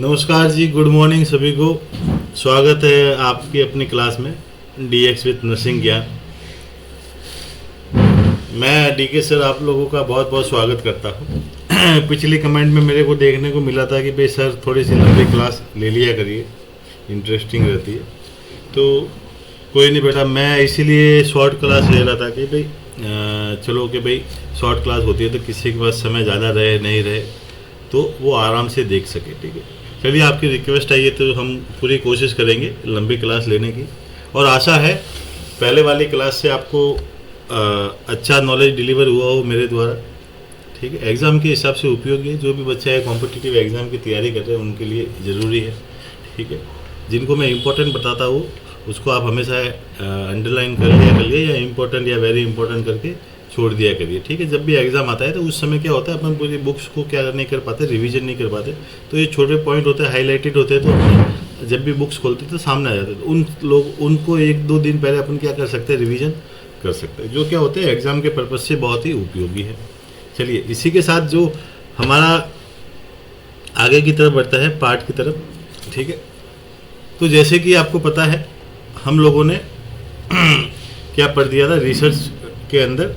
नमस्कार जी, good morning सभी को। स्वागत है आपकी अपनी क्लास में डीएक्स विद नर्सिंग ज्ञान। मैं डीके सर आप लोगों का बहुत बहुत स्वागत करता हूँ। पिछली कमेंट में मेरे को देखने को मिला था कि भाई सर थोड़ी सी लंबी क्लास ले लिया करिए, इंटरेस्टिंग रहती है। तो कोई नहीं बेटा, मैं इसीलिए शॉर्ट क्लास ले रहा था कि भाई चलो कि भाई शॉर्ट क्लास होती है तो किसी के पास समय ज़्यादा रहे नहीं रहे तो वो आराम से देख सके। ठीक है, चलिए आपकी रिक्वेस्ट आई है तो हम पूरी कोशिश करेंगे लंबी क्लास लेने की, और आशा है पहले वाली क्लास से आपको अच्छा नॉलेज डिलीवर हुआ हो मेरे द्वारा। ठीक है, एग्ज़ाम के हिसाब से उपयोगी है। जो भी बच्चा है कॉम्पिटिटिव एग्ज़ाम की तैयारी कर रहे हैं उनके लिए ज़रूरी है। ठीक है, जिनको मैं इम्पोर्टेंट बताता हूँ उसको आप हमेशा अंडरलाइन कर लिया या इम्पोर्टेंट या वेरी इंपॉर्टेंट करके छोड़ दिया करिए। ठीक है, जब भी एग्ज़ाम आता है तो उस समय क्या होता है अपन पूरी बुक्स को क्या नहीं कर पाते, रिवीजन नहीं कर पाते, तो ये छोटे पॉइंट होते हैं, हाईलाइटेड होते हैं, तो जब भी बुक्स खोलते तो सामने आ जाते हैं। तो उन लोग उनको एक दो दिन पहले अपन क्या कर सकते हैं, रिवीजन कर सकते हैं, जो क्या होते हैं एग्ज़ाम के पर्पज़ से बहुत ही उपयोगी है। चलिए इसी के साथ जो हमारा आगे की तरफ बढ़ता है पार्ट की तरफ। ठीक है, तो जैसे कि आपको पता है हम लोगों ने क्या पढ़ दिया था रिसर्च के अंदर,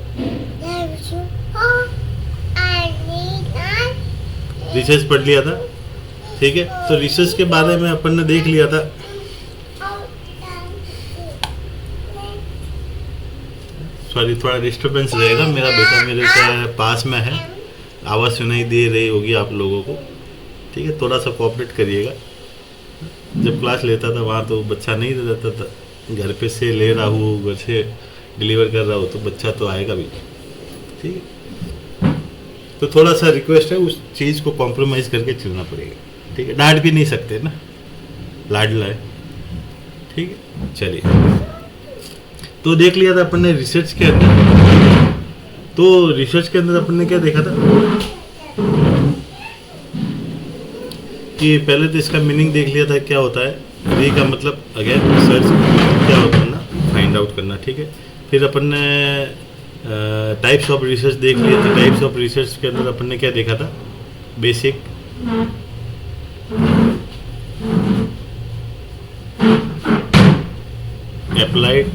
रिसर्च पढ़ लिया था। ठीक है, तो रिसर्च के बारे में अपन ने देख लिया था। सॉरी, थोड़ा डिस्टरबेंस रहेगा, मेरा बेटा मेरे के पास में है, आवाज़ सुनाई दे रही होगी आप लोगों को। ठीक है, थोड़ा सा कोऑपरेट करिएगा। जब क्लास लेता था वहाँ तो बच्चा नहीं रहता था, घर पे से ले रहा हूँ, घर से डिलीवर कर रहा हूँ तो बच्चा तो आएगा भी। ठीक है, तो थोड़ा सा रिक्वेस्ट है, उस चीज़ को कॉम्प्रोमाइज़ करके चलना पड़ेगा। ठीक है, डांट भी नहीं सकते ना, लाडला है। ठीक है, चलिए तो देख लिया था अपन ने रिसर्च के अंदर। तो रिसर्च के अंदर अपन ने क्या देखा था कि पहले तो इसका मीनिंग देख लिया था, क्या होता है री का मतलब अगेन सर्च क्या होता है ना, फाइंड आउट करना। ठीक है, फिर अपन ने टाइप्स ऑफ रिसर्च देख लिए थे। टाइप्स ऑफ रिसर्च के अंदर अपन ने क्या देखा था, basic, applied,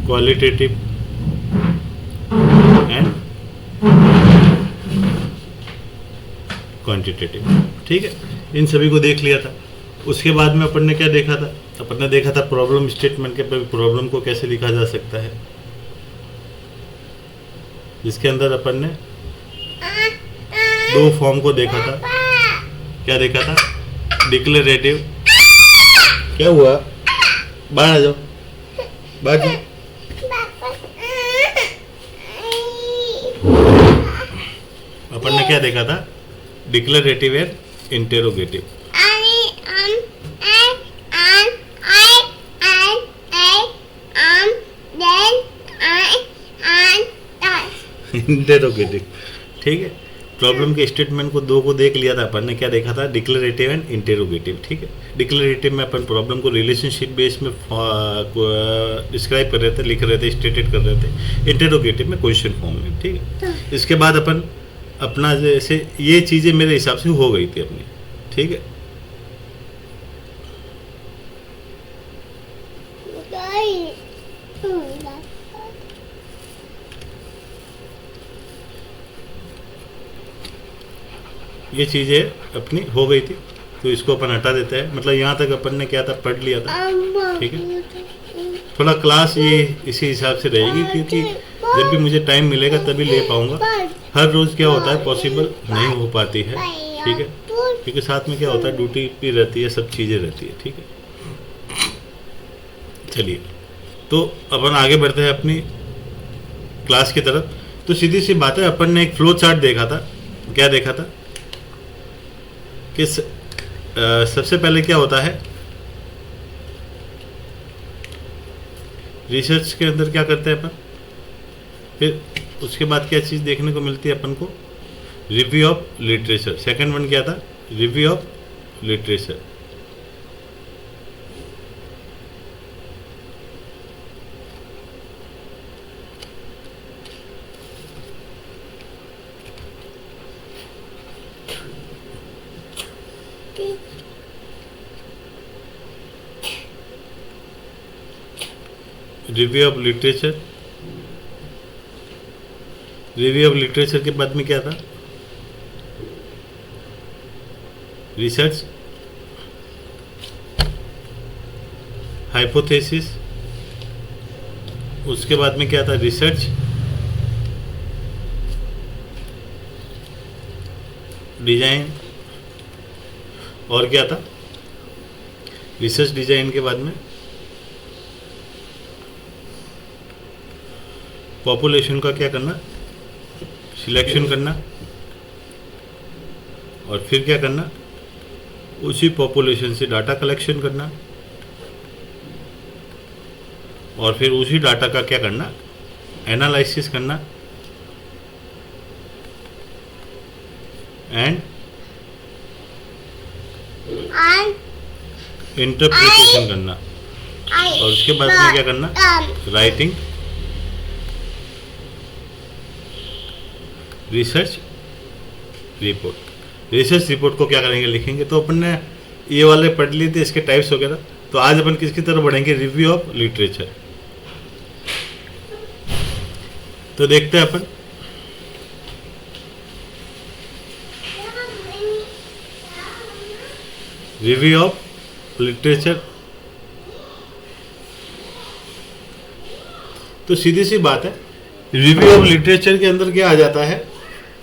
qualitative and quantitative. ठीक है, इन सभी को देख लिया था। उसके बाद में अपन ने क्या देखा था, अपन ने देखा था प्रॉब्लम स्टेटमेंट के, प्रॉब्लम को कैसे लिखा जा सकता है, जिसके अंदर अपन ने दो फॉर्म को देखा था। क्या देखा था, डिक्लेरेटिव, क्या हुआ, बाहर आ जाओ, बाहर जाओ। अपन ने क्या देखा था, डिक्लेरेटिव एंड इंटेरोगेटिव। इंटेरोगेटिव। ठीक है, प्रॉब्लम के स्टेटमेंट को दो को देख लिया था अपन ने। क्या देखा था, डिक्लेरेटिव एंड इंटेरोगेटिव। ठीक है, डिक्लेरेटिव में अपन प्रॉब्लम को रिलेशनशिप बेस में डिस्क्राइब कर रहे थे, लिख रहे थे, स्टेटेड कर रहे थे। इंटेरोगेटिव में क्वेश्चन फॉर्म में। ठीक है, इसके बाद अपन अपना जैसे ये चीज़ें मेरे हिसाब से हो गई थी अपनी। ठीक है, ये चीज़ें अपनी हो गई थी तो इसको अपन हटा देते हैं। मतलब यहाँ तक अपन ने क्या था, पढ़ लिया था। ठीक है, थोड़ा क्लास ये इसी हिसाब से रहेगी क्योंकि जब भी मुझे टाइम मिलेगा तभी ले पाऊँगा। हर रोज़ क्या होता है पॉसिबल नहीं हो पाती है। ठीक है, क्योंकि साथ में क्या होता है ड्यूटी भी रहती है, सब चीज़ें रहती है। ठीक है, चलिए तो अपन आगे बढ़ते हैं अपनी क्लास की तरफ। तो सीधी सी बात है, अपन ने एक फ्लो चार्ट देखा था। क्या देखा था कि सबसे पहले क्या होता है, रिसर्च के अंदर क्या करते हैं अपन, फिर उसके बाद क्या चीज़ देखने को मिलती है अपन को, review of literature. Second one क्या था, review of literature. Review of literature, review of literature के बाद में क्या था? रिसर्च, हाइपोथेसिस, उसके बाद में क्या था? रिसर्च, डिजाइन, और क्या था? रिसर्च डिजाइन के बाद में पॉपुलेशन का क्या करना? सिलेक्शन करना, और फिर क्या करना? उसी पॉपुलेशन से डाटा कलेक्शन करना, और फिर उसी डाटा का क्या करना? एनालिसिस करना एंड इंटरप्रिटेशन करना, और उसके बाद में क्या करना? Writing research report. Research report को क्या करेंगे? लिखेंगे। तो अपन ने ये वाले पढ़ लिए थे, इसके टाइप्स वगैरह। तो आज अपन किसकी तरफ बढ़ेंगे? Review of literature. तो देखते हैं अपन। Review of literature. तो सीधी सी बात है, रिव्यू ऑफ लिटरेचर के अंदर क्या आ जाता है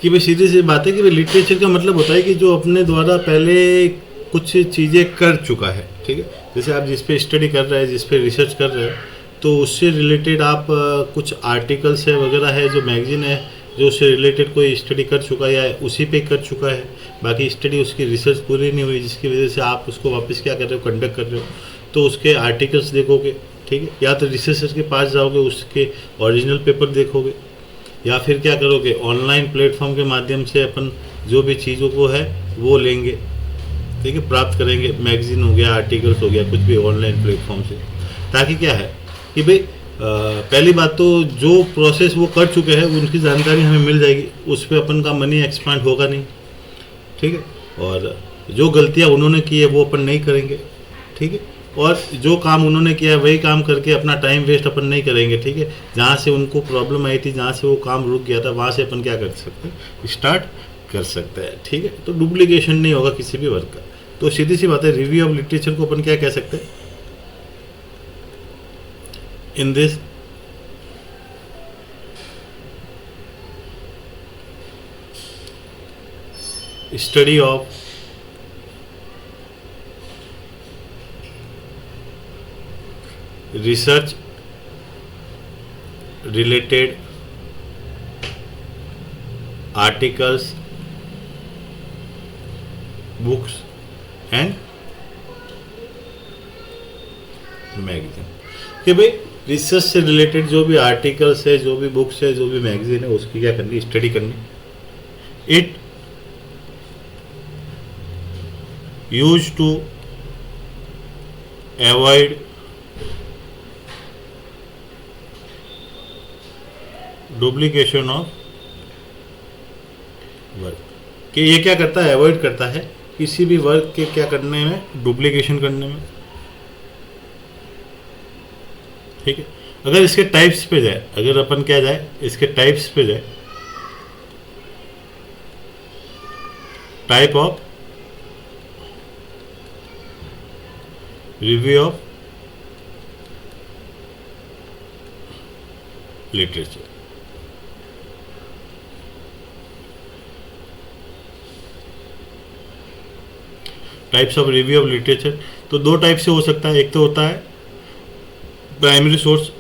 कि भाई सीधी सी बात है कि भाई लिटरेचर का मतलब होता है कि जो अपने द्वारा पहले कुछ चीज़ें कर चुका है। ठीक है, जैसे आप जिस पे स्टडी कर रहे हैं, जिस पे रिसर्च कर रहे हैं, तो उससे रिलेटेड आप कुछ आर्टिकल्स है वगैरह है, जो मैगजीन है, जो उससे रिलेटेड कोई स्टडी कर चुका है या उसी पे कर चुका है, बाकी स्टडी उसकी रिसर्च पूरी नहीं हुई, जिसकी वजह से आप उसको वापस क्या कर रहे हो? कंडक्ट कर रहे हो। तो उसके आर्टिकल्स देखोगे, ठीक है, या तो रिसर्चर के पास जाओगे, उसके ओरिजिनल पेपर देखोगे, या फिर क्या करोगे? ऑनलाइन प्लेटफॉर्म के माध्यम से अपन जो भी चीज़ों को है वो लेंगे, ठीक है, प्राप्त करेंगे। मैगजीन हो गया, आर्टिकल्स हो गया, कुछ भी ऑनलाइन प्लेटफॉर्म से, ताकि क्या है कि भाई पहली बात तो जो प्रोसेस वो कर चुके हैं उनकी जानकारी हमें मिल जाएगी, उस पर अपन का मनी एक्सपांड होगा नहीं, ठीक है। और जो गलतियाँ उन्होंने की है वो अपन नहीं करेंगे, ठीक है। और जो काम उन्होंने किया है वही काम करके अपना टाइम वेस्ट अपन नहीं करेंगे, ठीक है। जहाँ से उनको प्रॉब्लम आई थी, जहाँ से वो काम रुक गया था, वहाँ से अपन क्या कर सकते हैं? स्टार्ट कर सकते हैं, ठीक है। तो डुप्लीकेशन नहीं होगा किसी भी वर्क का। तो सीधी सी बात है, रिव्यू ऑफ लिटरेचर को अपन क्या कह सकते हैं? In this study of research related articles, books and magazine. कि भाई रिसर्च से रिलेटेड जो भी आर्टिकल्स है, जो भी बुक्स है, जो भी मैगजीन है, उसकी क्या करनी? स्टडी करनी। It use to avoid duplication of work. कि ये क्या करता है? अवॉइड करता है किसी भी वर्क के क्या करने में? डुप्लीकेशन करने में, ठीक है। अगर इसके टाइप्स पे जाए, अगर अपन क्या जाए, इसके टाइप्स पे जाए, type of review of literature. Types of review of literature, तो दो टाइप से हो सकता है। एक तो होता है प्राइमरी सोर्स,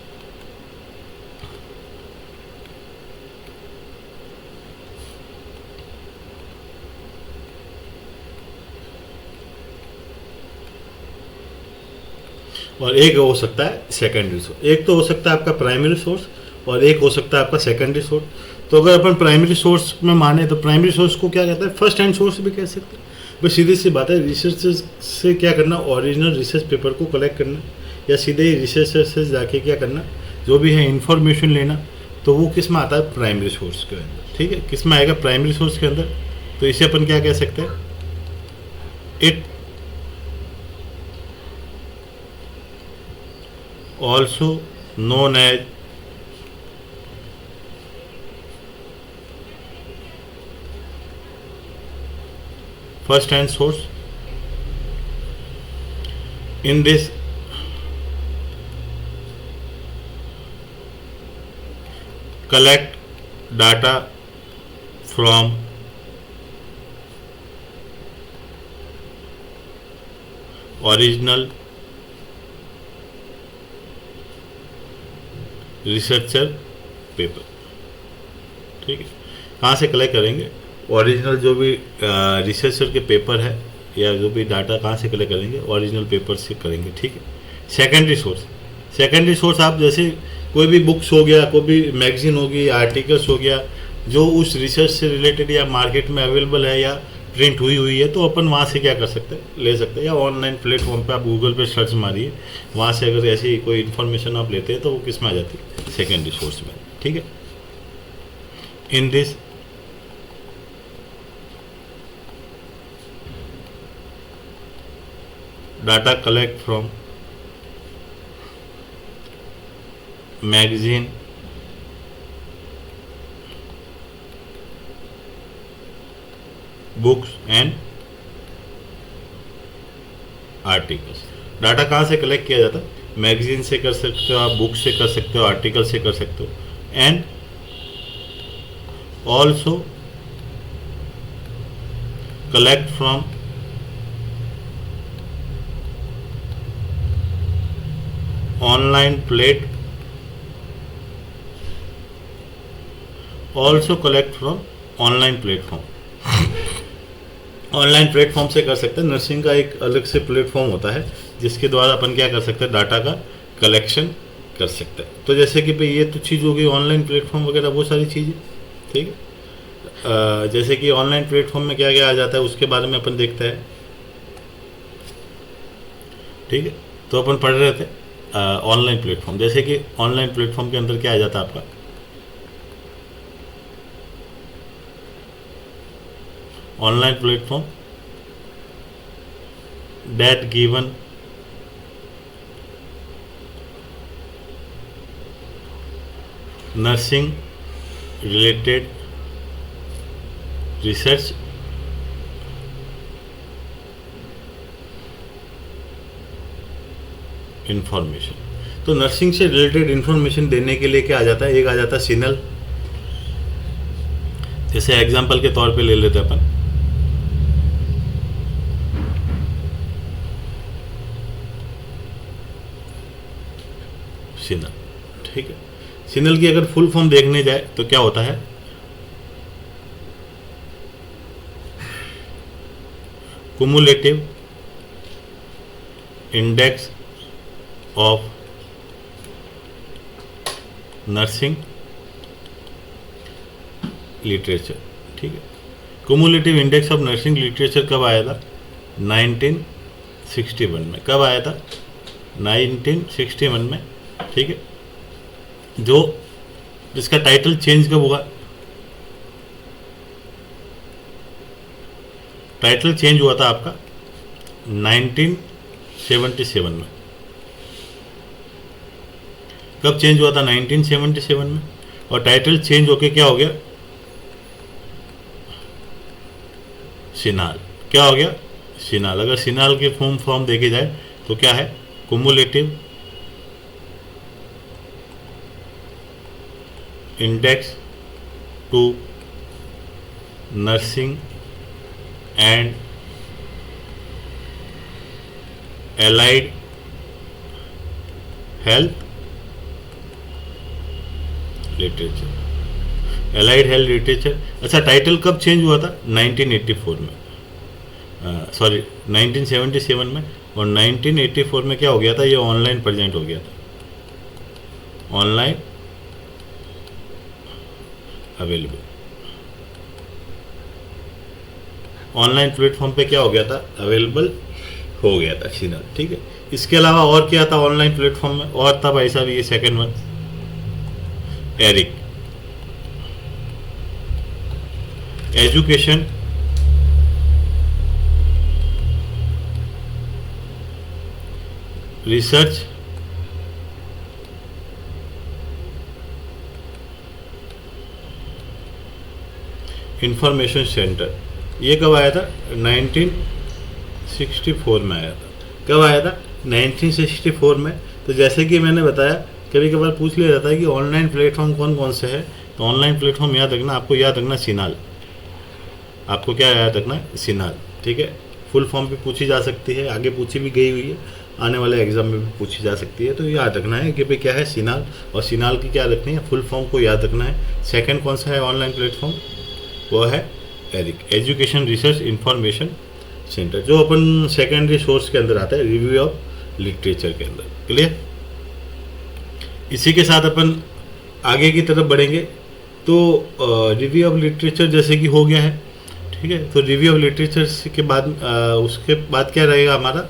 और एक हो सकता है सेकेंडरी सोर्स। एक तो हो सकता है आपका प्राइमरी सोर्स और एक हो सकता है आपका सेकेंडरी सोर्स। तो अगर अपन प्राइमरी सोर्स में माने तो प्राइमरी सोर्स को क्या कहता है? फर्स्ट हैंड सोर्स भी कह सकते हैं। बस सीधी सी बात है, रिसर्च से क्या करना? ओरिजिनल रिसर्च पेपर को कलेक्ट करना, या सीधे ही रिसर्चर से जाके क्या करना? जो भी है इन्फॉर्मेशन लेना। तो वो किस में आता है? प्राइमरी सोर्स के अंदर, ठीक है। किस में आएगा? प्राइमरी सोर्स के अंदर। तो इसे अपन क्या कह सकते हैं? It also known as first hand source. In this collect data from original researcher paper. ठीक है, कहाँ से कलेक्ट करेंगे? ओरिजिनल जो भी रिसर्चर के पेपर है या जो भी डाटा कहाँ से कलेक्ट करेंगे? ओरिजिनल पेपर से करेंगे। ठीक है। सेकेंडरी सोर्स, सेकेंडरी सोर्स आप जैसे कोई भी बुक्स हो गया, कोई भी मैगजीन होगी, आर्टिकल्स हो गया, जो उस रिसर्च से रिलेटेड या मार्केट में अवेलेबल है या प्रिंट हुई है, तो अपन वहाँ से क्या कर सकते हैं? ले सकते हैं। या ऑनलाइन प्लेटफॉर्म पे आप गूगल पे सर्च मारिए, वहाँ से अगर ऐसी कोई इन्फॉर्मेशन आप लेते हैं तो वो किस में आ जाती है? सेकेंडरी सोर्स में। ठीक है। In this data collect from magazine, books and articles. Data कहाँ से कलेक्ट किया जाता है? मैगजीन से कर सकते हो आप, बुक से कर सकते हो, आर्टिकल से कर सकते हो, and also collect from online platform. Online platform से कर सकते हैं। नर्सिंग का एक अलग से प्लेटफॉर्म होता है जिसके द्वारा अपन क्या कर सकते हैं? डाटा का कलेक्शन कर सकते हैं। तो जैसे कि भाई ये तो चीज़ हो गई ऑनलाइन प्लेटफॉर्म वगैरह, वो सारी चीज़ें। ठीक है। जैसे कि ऑनलाइन प्लेटफॉर्म में क्या क्या आ जाता है उसके बारे में अपन देखते हैं। ठीक है। तो अपन पढ़ रहे थे ऑनलाइन प्लेटफॉर्म। जैसे कि ऑनलाइन प्लेटफॉर्म के अंदर क्या आ जाता है आपका? Online platform that given nursing related research information. तो नर्सिंग से रिलेटेड इंफॉर्मेशन देने के लिए क्या आ जाता है? एक आ जाता है सिनल। जैसे एग्जांपल के तौर पे ले लेते हैं अपन, सिनल। ठीक है। सिनल की अगर फुल फॉर्म देखने जाए तो क्या होता है? Cumulative index of nursing literature. ठीक है। Cumulative index of nursing literature कब आया था? 1961 में। कब आया था? 1961 में। ठीक है। जो जिसका टाइटल चेंज कब हुआ? टाइटल चेंज हुआ था आपका 1977 में। कब चेंज हुआ था? 1977 में। और टाइटल चेंज होके क्या हो गया? सिनाल। क्या हो गया? सिनाल। अगर सिनाल के फॉर्म देखे जाए तो क्या है? Cumulative index to nursing and allied health literature. Allied health literature. अच्छा, टाइटल कब चेंज हुआ था? 1984 में, सॉरी 1977 में। और 1984 में क्या हो गया था? ये ऑनलाइन प्रेजेंट हो गया था, ऑनलाइन अवेलेबल। ऑनलाइन प्लेटफॉर्म पे क्या हो गया था? अवेलेबल हो गया था सिनल। ठीक है। इसके अलावा और क्या था ऑनलाइन प्लेटफॉर्म में? और तब ऐसा भी ये second one, ERIC. Research information centre. ये कब आया था? 1964 में आया था। कब आया था? 1964 में। तो जैसे कि मैंने बताया, कभी कभार पूछ लिया जाता है कि ऑनलाइन प्लेटफॉर्म कौन कौन से है, तो ऑनलाइन प्लेटफॉर्म याद रखना, आपको याद रखना सिनाल। आपको क्या याद रखना है? सिनाल। ठीक है, फुल फॉर्म भी पूछी जा सकती है, आगे पूछी भी गई हुई है, आने वाले एग्जाम में भी पूछी जा सकती है। तो याद रखना है कि भाई क्या है सिनाल, और सिनाल की क्या रखनी है? फुल फॉर्म को याद रखना है। सेकंड कौन सा है ऑनलाइन प्लेटफॉर्म? वो है ERIC, education research information centre, जो अपन सेकेंडरी सोर्स के अंदर आता है, रिव्यू ऑफ लिटरेचर के अंदर। क्लियर? इसी के साथ अपन आगे की तरफ बढ़ेंगे। तो रिव्यू ऑफ लिटरेचर जैसे कि हो गया है, ठीक है। तो रिव्यू ऑफ लिटरेचर के बाद उसके बाद क्या रहेगा हमारा?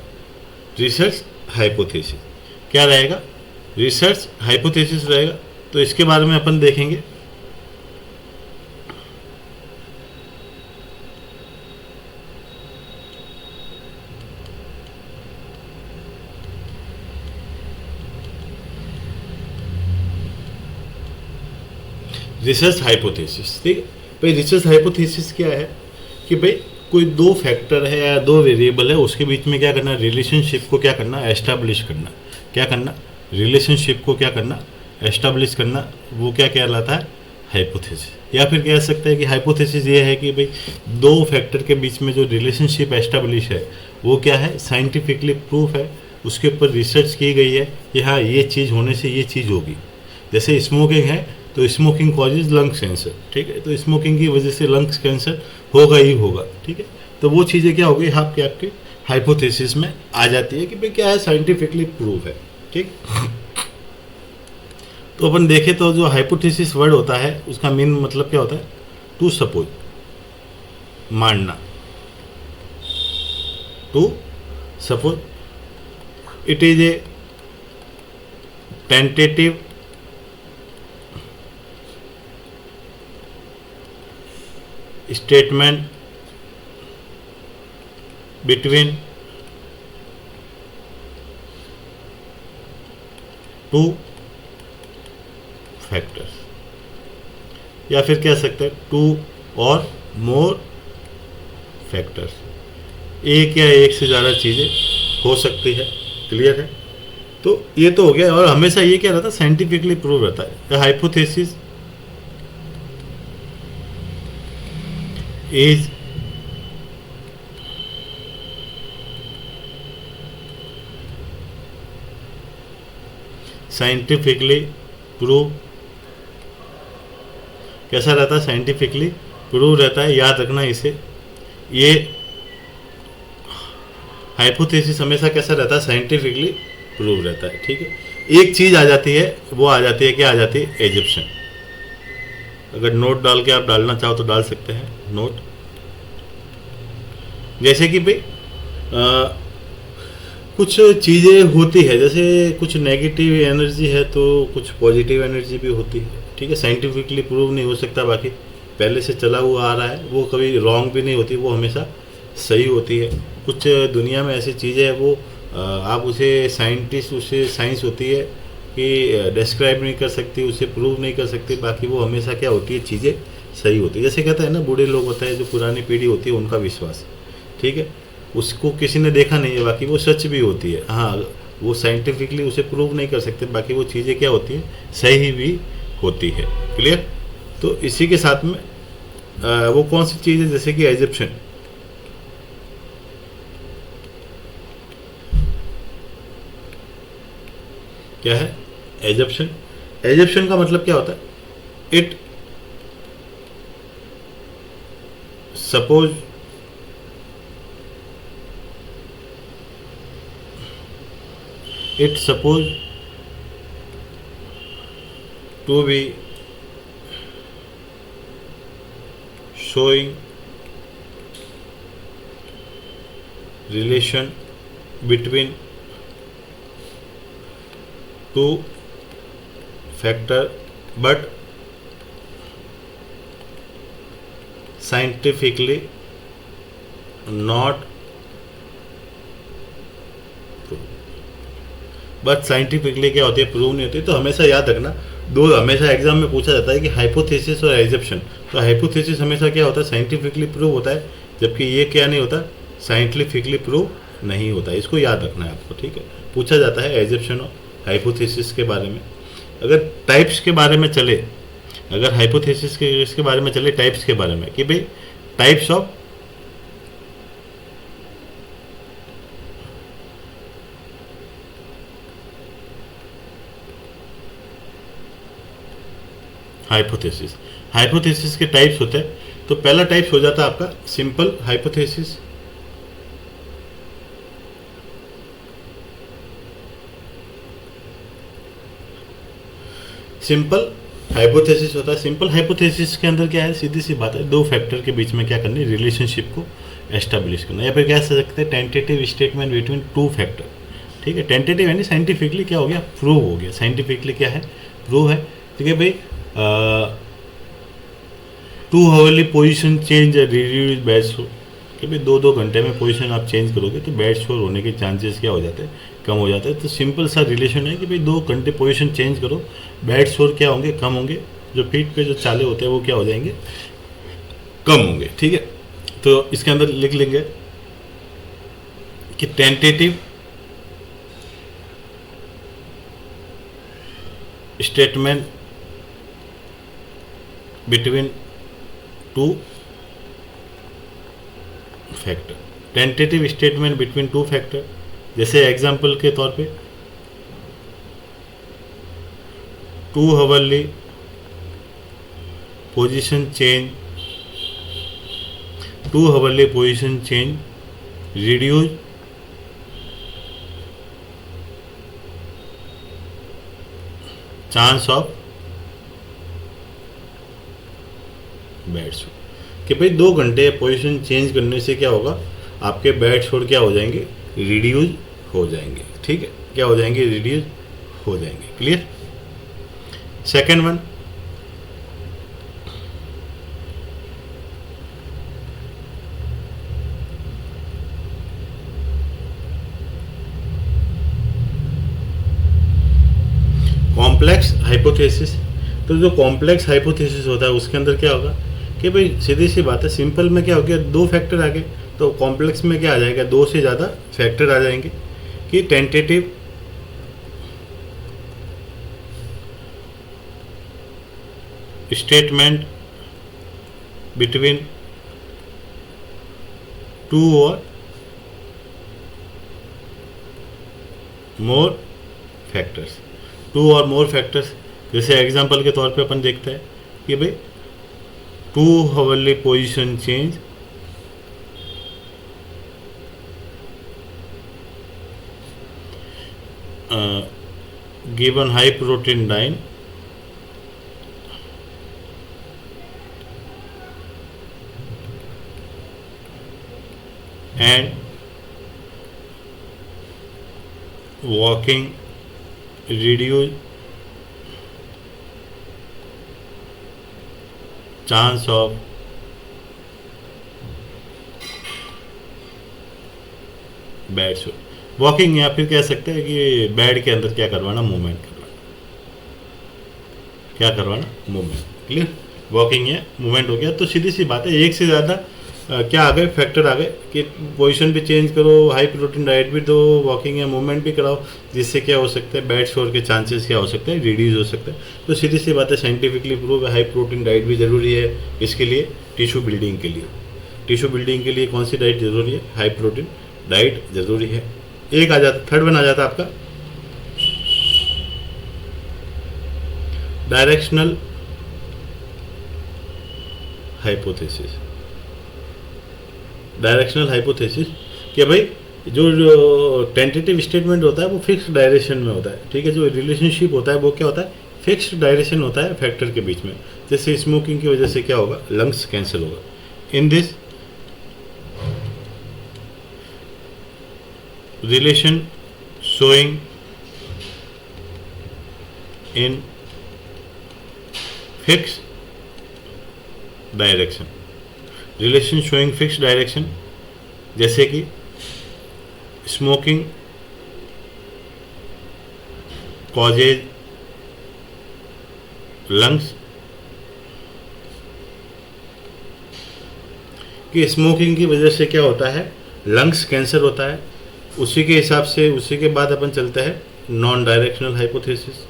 Research hypothesis. क्या रहेगा? रिसर्च हाइपोथेसिस रहेगा। तो इसके बारे में अपन देखेंगे। रिसर्च हाइपोथेसिस, ठीक है भाई। रिसर्च हाइपोथेसिस क्या है कि भाई कोई दो फैक्टर है या दो वेरिएबल है, उसके बीच में क्या करना? रिलेशनशिप को क्या करना? एस्टैब्लिश करना। क्या करना? रिलेशनशिप को क्या करना? एस्टैब्लिश करना। वो क्या कहलाता है? हाइपोथेसिस। या फिर कह सकते हैं कि हाइपोथेसिस ये है कि भाई दो फैक्टर के बीच में जो रिलेशनशिप एस्टैब्लिश है वो क्या है? साइंटिफिकली प्रूफ है, उसके ऊपर रिसर्च की गई है कि हाँ ये चीज़ होने से ये चीज़ होगी। जैसे स्मोकिंग है तो स्मोकिंग कॉजेज लंग्स कैंसर, ठीक है। तो स्मोकिंग की वजह से लंग्स कैंसर होगा ही होगा, ठीक है। तो वो चीज़ें क्या हो गई? आपके आपके हाइपोथेसिस में आ जाती है कि भाई क्या है? साइंटिफिकली प्रूफ है, ठीक। तो अपन देखें तो जो हाइपोथेसिस वर्ड होता है उसका मेन मतलब क्या होता है? टू सपोज, मानना। To suppose, it is a tentative statement between two factors, या फिर कह सकते हैं टू और मोर फैक्टर्स। एक या एक से ज़्यादा चीज़ें हो सकती है। क्लियर है? तो ये तो हो गया। और हमेशा ये क्या रहता है? साइंटिफिकली प्रूव रहता है। Hypothesis is scientifically prove. कैसा रहता है? साइंटिफिकली प्रूव रहता है। याद रखना इसे। ये हाइपोथेसिस हमेशा कैसा रहता है? साइंटिफिकली प्रूव रहता है, ठीक है। एक चीज़ आ जाती है, वो आ जाती है, क्या आ जाती है? एजप्शन। अगर नोट डाल के आप डालना चाहो तो डाल सकते हैं नोट। जैसे कि भाई कुछ चीज़ें होती है, जैसे कुछ नेगेटिव एनर्जी है तो कुछ पॉजिटिव एनर्जी भी होती है, ठीक है। साइंटिफिकली प्रूव नहीं हो सकता, बाकी पहले से चला हुआ आ रहा है, वो कभी रॉन्ग भी नहीं होती, वो हमेशा सही होती है। कुछ दुनिया में ऐसी चीज़ें हैं वो आप उसे साइंटिस्ट, उसे साइंस होती है कि डिस्क्राइब नहीं कर सकती, उसे प्रूव नहीं कर सकती, बाकी वो हमेशा क्या होती है? चीज़ें सही होती है। जैसे कहते हैं ना, बूढ़े लोग होते हैं, जो पुरानी पीढ़ी होती है, उनका विश्वास, ठीक है, उसको किसी ने देखा नहीं है, बाकी वो सच भी होती है। हाँ, वो साइंटिफिकली उसे प्रूव नहीं कर सकते, बाकी वो चीज़ें क्या होती हैं? सही भी होती है। क्लियर? तो इसी के साथ में वो कौन सी चीज़ है? जैसे कि एजप्शन। क्या है एजप्शन? एजप्शन का मतलब क्या होता है? It suppose to be showing relation between two factor, but scientifically not true. But scientifically क्या होती है, प्रूव नहीं होती। तो हमेशा याद रखना, दो हमेशा एग्जाम में पूछा जाता है कि हाइपोथेसिस और एग्जप्शन। तो हाइपोथेसिस हमेशा क्या होता है, साइंटिफिकली प्रूव होता है, जबकि ये क्या नहीं होता, साइंटिफिकली प्रूव नहीं होता। इसको याद रखना है आपको, ठीक है। पूछा जाता है एग्जप्शन और हाइपोथेसिस के बारे में। अगर टाइप्स के बारे में चले, अगर हाइपोथेसिस के इसके बारे में चले, टाइप्स के बारे में कि भाई टाइप्स ऑफ हाइपोथेसिस, हाइपोथेसिस के टाइप्स होते हैं। तो पहला टाइप्स हो जाता है आपका सिंपल हाइपोथेसिस। सिंपल हाइपोथेसिस होता है। सिंपल हाइपोथेसिस के अंदर क्या है, सीधी सी बात है, दो फैक्टर के बीच में क्या करनी, रिलेशनशिप को एस्टेब्लिश करना, या फिर कह सकते हैं tentative statement between two factor. ठीक है, टेंटेटिव यानी साइंटिफिकली क्या हो गया, प्रूव हो गया। साइंटिफिकली क्या है, प्रूव है। ठीक है भाई, 2 hourly position change reduce bad शोर, कि भाई 2-2 घंटे में पोजीशन आप चेंज करोगे तो बैड शोर होने के चांसेस क्या हो जाते हैं, कम हो जाता है। तो सिंपल सा रिलेशन है कि भाई 2 घंटे पोजीशन चेंज करो, बैड शोर क्या होंगे, कम होंगे। जो फीट पे जो चाले होते हैं वो क्या हो जाएंगे, कम होंगे। ठीक है, तो इसके अंदर लिख लेंगे कि tentative statement between two factor, tentative statement between two factor. जैसे एग्जांपल के तौर पे 2 hourly position change, 2 hourly position change reduce chance of bad शोर, कि भाई 2 घंटे पोजीशन चेंज करने से क्या होगा, आपके बैड शोर क्या हो जाएंगे, रिड्यूस हो जाएंगे। ठीक है, क्या हो जाएंगे, रिड्यूस हो जाएंगे। Clear. Second one, complex hypothesis. तो जो कॉम्प्लेक्स हाइपोथेसिस होता है उसके अंदर क्या होगा कि भाई सीधी सी बात है, सिंपल में क्या हो गया, 2 फैक्टर आ गए, तो कॉम्प्लेक्स में क्या आ जाएगा, 2 से ज़्यादा फैक्टर आ जाएंगे। कि टेंटेटिव स्टेटमेंट बिटवीन 2 और मोर फैक्टर्स, 2 और मोर फैक्टर्स। जैसे एग्जांपल के तौर पे अपन देखते हैं कि भाई 2 hourly position change given high protein diet and walking reduce chance of bad शोर। वॉकिंग, या फिर कह सकते हैं कि बेड के अंदर क्या करवाना, मूवमेंट करवाना, क्या करवाना, मूवमेंट। क्लियर, वॉकिंग या मूवमेंट हो गया। तो सीधी सी बात है, एक से ज़्यादा क्या आ गए, फैक्टर आ गए कि पोजीशन भी चेंज करो, हाई प्रोटीन डाइट भी दो, वॉकिंग या मूवमेंट भी कराओ, जिससे क्या हो सकता है, बैड शोर के चांसेस क्या हो सकते हैं, रिड्यूस हो सकते हैं। तो सीधी सी बात है, साइंटिफिकली प्रूव है, हाई प्रोटीन डाइट भी ज़रूरी है इसके लिए, टिश्यू बिल्डिंग के लिए। टिश्यू बिल्डिंग के लिए कौन सी डाइट ज़रूरी है, हाई प्रोटीन डाइट ज़रूरी है। एक आ जाता, थर्ड वन आ जाता आपका डायरेक्शनल हाइपोथेसिस। डायरेक्शनल हाइपोथेसिस कि भाई जो टेंटेटिव स्टेटमेंट होता है वो फिक्स डायरेक्शन में होता है। ठीक है, जो रिलेशनशिप होता है वो क्या होता है, फिक्स डायरेक्शन होता है फैक्टर के बीच में। जैसे स्मोकिंग की वजह से क्या होगा, लंग्स कैंसर होगा। In this relation showing in fixed direction, relation showing fixed direction, जैसे कि स्मोकिंग कॉजेज लंग्स, कि स्मोकिंग की वजह से क्या होता है, लंग्स कैंसर होता है। उसी के हिसाब से उसी के बाद अपन चलते हैं non directional hypothesis.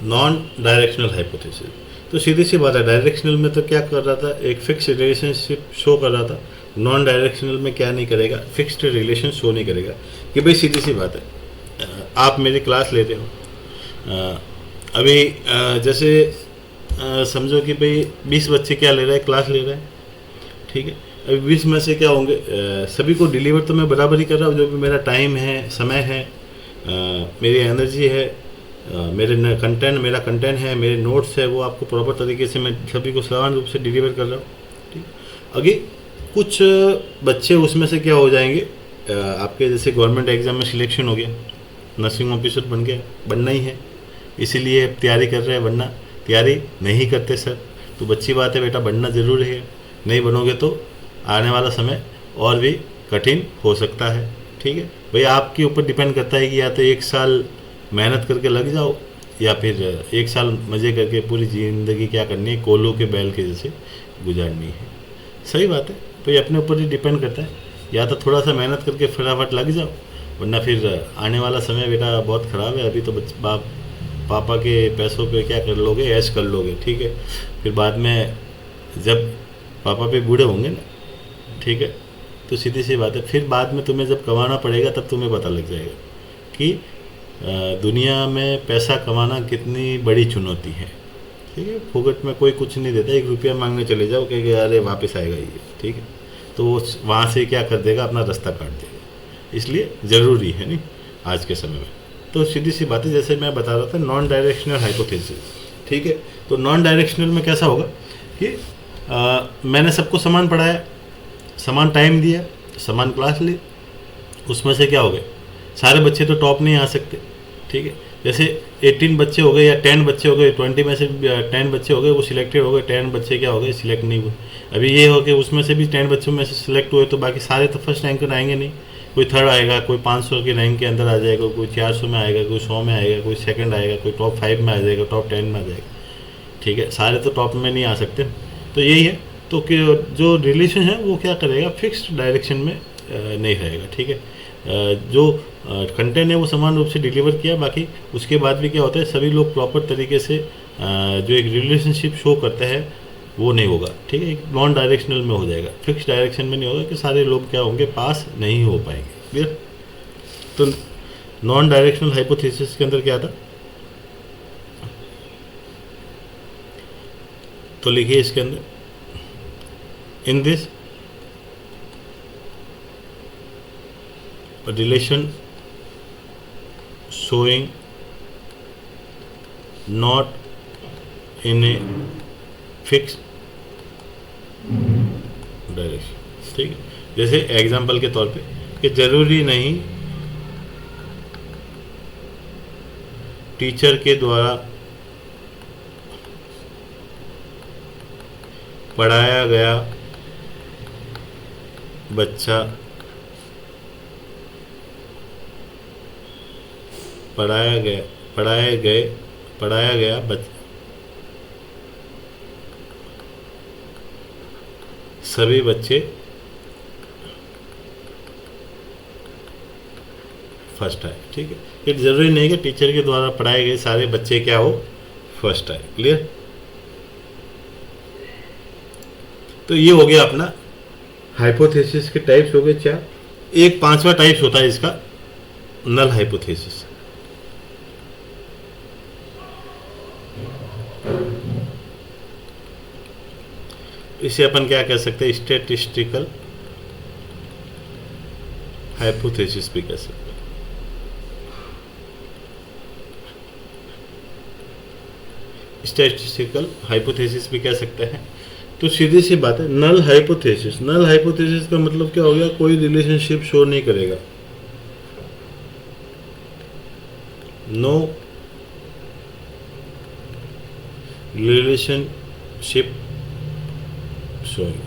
Non directional hypothesis, तो सीधी सी बात है, डायरेक्शनल में तो क्या कर रहा था, एक फिक्स रिलेशनशिप शो कर रहा था। नॉन डायरेक्शनल में क्या नहीं करेगा, फिक्स्ड रिलेशन शो नहीं करेगा। कि भाई सीधी सी बात है, आप मेरी क्लास लेते हो, अभी जैसे समझो कि भाई 20 बच्चे क्या ले रहे हैं, क्लास ले रहे हैं, ठीक है। अभी 20 में से क्या होंगे, सभी को डिलीवर तो मैं बराबर ही कर रहा हूँ। जो भी मेरा टाइम है, समय है, मेरी एनर्जी है, मेरा कंटेंट है, मेरे नोट्स है, वो आपको प्रॉपर तरीके से मैं सभी को समान रूप से डिलीवर कर रहा हूँ, ठीक। अभी कुछ बच्चे उसमें से क्या हो जाएंगे, आपके जैसे गवर्नमेंट एग्जाम में सिलेक्शन हो गया, नर्सिंग ऑफिसर बन गया, बनना ही है, इसीलिए तैयारी कर रहे हैं, वरना तैयारी नहीं करते सर। तो अच्छी बात है बेटा, बनना ज़रूरी है, नहीं बनोगे तो आने वाला समय और भी कठिन हो सकता है, ठीक है। भाई आपके ऊपर डिपेंड करता है कि या तो 1 साल मेहनत करके लग जाओ, या फिर 1 साल मज़े करके पूरी ज़िंदगी क्या करनी है, कोल्हू के बैल के जैसे गुजारनी है। सही बात है, भाई अपने ऊपर ही डिपेंड करता है, या तो थोड़ा सा मेहनत करके फटाफट लग जाओ, वरना फिर आने वाला समय बेटा बहुत ख़राब है। अभी तो पापा के पैसों पे क्या कर लोगे, ऐश कर लोगे, ठीक है। फिर बाद में जब पापा पे बूढ़े होंगे ना, ठीक है, तो सीधी सी बात है, फिर बाद में तुम्हें जब कमाना पड़ेगा तब तुम्हें पता लग जाएगा कि दुनिया में पैसा कमाना कितनी बड़ी चुनौती है, ठीक है। फोकट में कोई कुछ नहीं देता, 1 रुपया मांगने चले जाओ कहेंगे अरे वापस आएगा ये, ठीक है, तो वहाँ से क्या कर देगा, अपना रास्ता काट देगा। इसलिए ज़रूरी है नहीं आज के समय में। तो सीधी सी बात है, जैसे मैं बता रहा था नॉन डायरेक्शनल हाइपोथेसिस, ठीक है। तो नॉन डायरेक्शनल में कैसा होगा कि मैंने सबको समान पढ़ाया, समान टाइम दिया, समान क्लास ली, उसमें से क्या हो गए, सारे बच्चे तो टॉप नहीं आ सकते, ठीक है। जैसे 18 बच्चे हो गए या 10 बच्चे हो गए, 20 में से 10 बच्चे हो गए वो सिलेक्टेड हो गए, 10 बच्चे क्या हो गए, सिलेक्ट नहीं हुए। अभी ये हो कि उसमें से भी 10 बच्चों में से सिलेक्ट हुए, तो बाकी सारे तो फर्स्ट रैंक पर आएंगे नहीं। कोई थर्ड आएगा, कोई 500 के रैंक के अंदर आ जाएगा, कोई 400 में आएगा, कोई 100 में आएगा, कोई सेकंड आएगा, कोई टॉप 5 में आ जाएगा, टॉप 10 में आ जाएगा, ठीक है। सारे तो टॉप में नहीं आ सकते, तो यही है। तो जो रिलेशन है वो क्या करेगा, फिक्स्ड डायरेक्शन में नहीं रहेगा, ठीक है। जो कंटेंट है वो समान रूप से डिलीवर किया, बाकी उसके बाद भी क्या होता है, सभी लोग प्रॉपर तरीके से जो एक रिलेशनशिप शो करते हैं वो नहीं होगा, ठीक है। नॉन डायरेक्शनल में हो जाएगा, फिक्स डायरेक्शन में नहीं होगा, कि सारे लोग क्या होंगे, पास नहीं हो पाएंगे, क्लियर। तो नॉन डायरेक्शनल हाइपोथेसिस के अंदर क्या था, तो लिखिए इसके अंदर, in this relation showing not in a fixed direction, ठीक है। जैसे एग्जाम्पल के तौर पे कि जरूरी नहीं टीचर के द्वारा पढ़ाया गया बच्चा पढ़ाया गया सभी बच्चे फर्स्ट आए, ठीक है। ये जरूरी नहीं कि टीचर के द्वारा पढ़ाए गए सारे बच्चे क्या हो, फर्स्ट आए, क्लियर। तो ये हो गया अपना हाइपोथेसिस के टाइप्स हो गए 4। एक 5वां टाइप्स होता है इसका, नल हाइपोथेसिस। इसे अपन क्या कह सकते हैं, स्टैटिस्टिकल हाइपोथेसिस भी कह सकते हैं। स्टैटिस्टिकल हाइपोथेसिस भी कह सकते हैं। तो सीधी सी बात है, नल हाइपोथेसिस, नल हाइपोथेसिस का मतलब क्या हो गया, कोई रिलेशनशिप शो नहीं करेगा, no relationship showing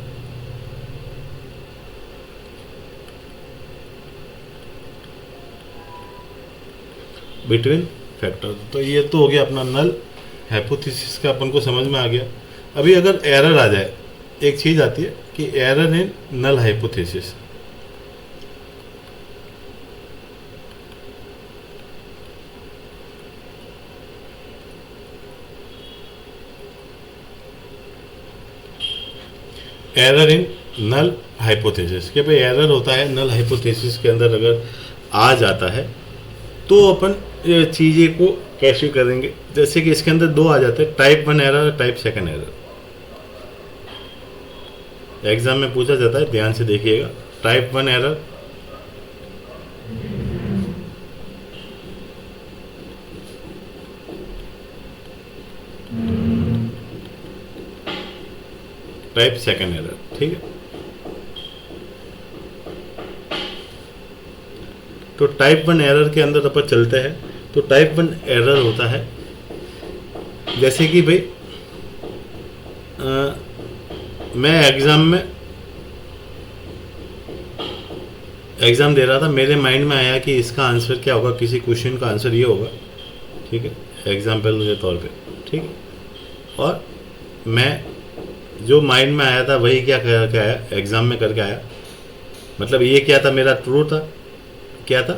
between factor. तो ये तो हो गया अपना नल हाइपोथेसिस का, अपन को समझ में आ गया। अभी अगर एरर आ जाए, एक चीज आती है कि error in null hypothesis. Error in null hypothesis के भाई एरर होता है नल हाइपोथेसिस के अंदर अगर आ जाता है तो अपन चीज़ें को कैसे करेंगे। जैसे कि इसके अंदर दो आ जाते हैं, type 1 error, type 2 error. Exam में पूछा जाता है, ध्यान से देखिएगा। टाइप 1 एरर, टाइप 2 एरर, ठीक है। तो टाइप 1 एरर के अंदर अपन चलते हैं। तो टाइप 1 एरर होता है जैसे कि भाई मैं एग्ज़ाम दे रहा था, मेरे माइंड में आया कि इसका आंसर क्या होगा, किसी क्वेश्चन का आंसर ये होगा, ठीक है, एग्जाम्पल के तौर पे, ठीक है। और मैं जो माइंड में आया था वही क्या करके आया, एग्ज़ाम में करके आया। मतलब ये क्या था, मेरा ट्रू था। क्या था?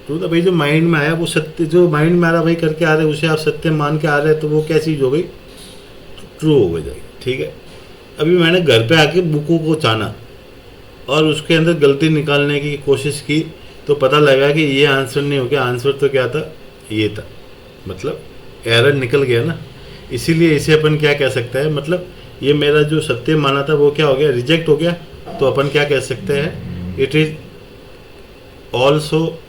ट्रू था। भाई जो माइंड में आया वो सत्य, जो माइंड में आ रहा वही करके आ रहे, उसे आप सत्य मान के आ रहे हैं, तो वो क्या चीज़ हो गई, ट्रू हो गई, ठीक है। अभी मैंने घर पे आके बुकों को छाना और उसके अंदर गलती निकालने की कोशिश की, तो पता लगा कि ये आंसर नहीं हो गया, आंसर तो क्या था, ये था। मतलब एरर निकल गया ना। इसीलिए इसे अपन क्या कह सकते हैं, मतलब ये मेरा जो सत्य माना था वो क्या हो गया, रिजेक्ट हो गया। तो अपन क्या कह सकते हैं, it is also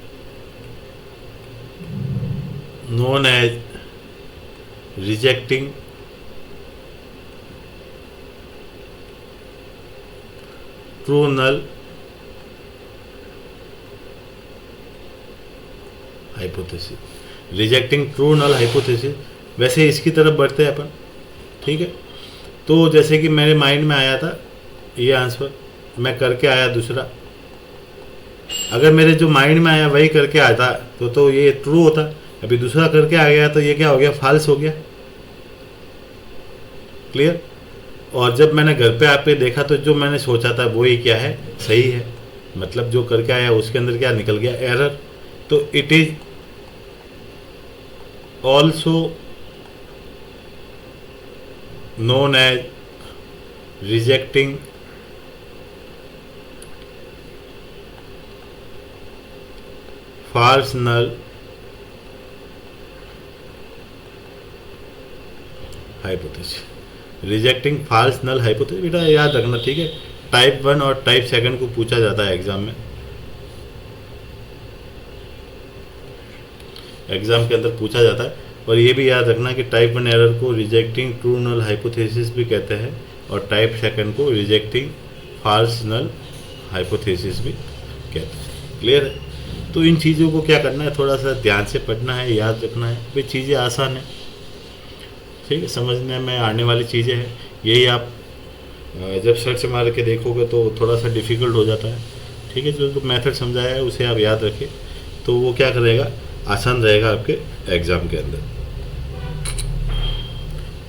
known as rejecting true null hypothesis. Rejecting true null hypothesis. वैसे इसकी तरफ बढ़ते हैं अपन, ठीक है। तो जैसे कि मेरे माइंड में आया था ये आंसर, मैं करके आया दूसरा। अगर मेरे जो माइंड में आया वही करके आता तो ये ट्रू होता। अभी दूसरा करके आ गया तो ये क्या हो गया, फॉल्स हो गया। क्लियर। और जब मैंने घर पे आके देखा तो जो मैंने सोचा था वो ही क्या है, सही है। मतलब जो करके आया उसके अंदर क्या निकल गया, एरर। तो it is also known as rejecting false null hypothesis। Rejecting false null hypothesis, बेटा याद रखना, ठीक है। टाइप 1 और टाइप 2 को पूछा जाता है एग्जाम में। एग्जाम के अंदर पूछा जाता है। और ये भी याद रखना कि टाइप 1 एरर को रिजेक्टिंग ट्रू नल हाइपोथेसिस भी कहते हैं और टाइप 2 को रिजेक्टिंग फॉल्स नल हाइपोथेसिस भी कहते हैं। क्लियर है। तो इन चीज़ों को क्या करना है, थोड़ा सा ध्यान से पढ़ना है, याद रखना है। भाई चीज़ें आसान है, ठीक है, समझने में आने वाली चीज़ें हैं। यही आप जब सर्च मार के देखोगे तो थोड़ा सा डिफ़िकल्ट हो जाता है, ठीक है। जो मेथड समझाया है उसे आप याद रखें तो वो क्या करेगा, आसान रहेगा आपके एग्ज़ाम के अंदर।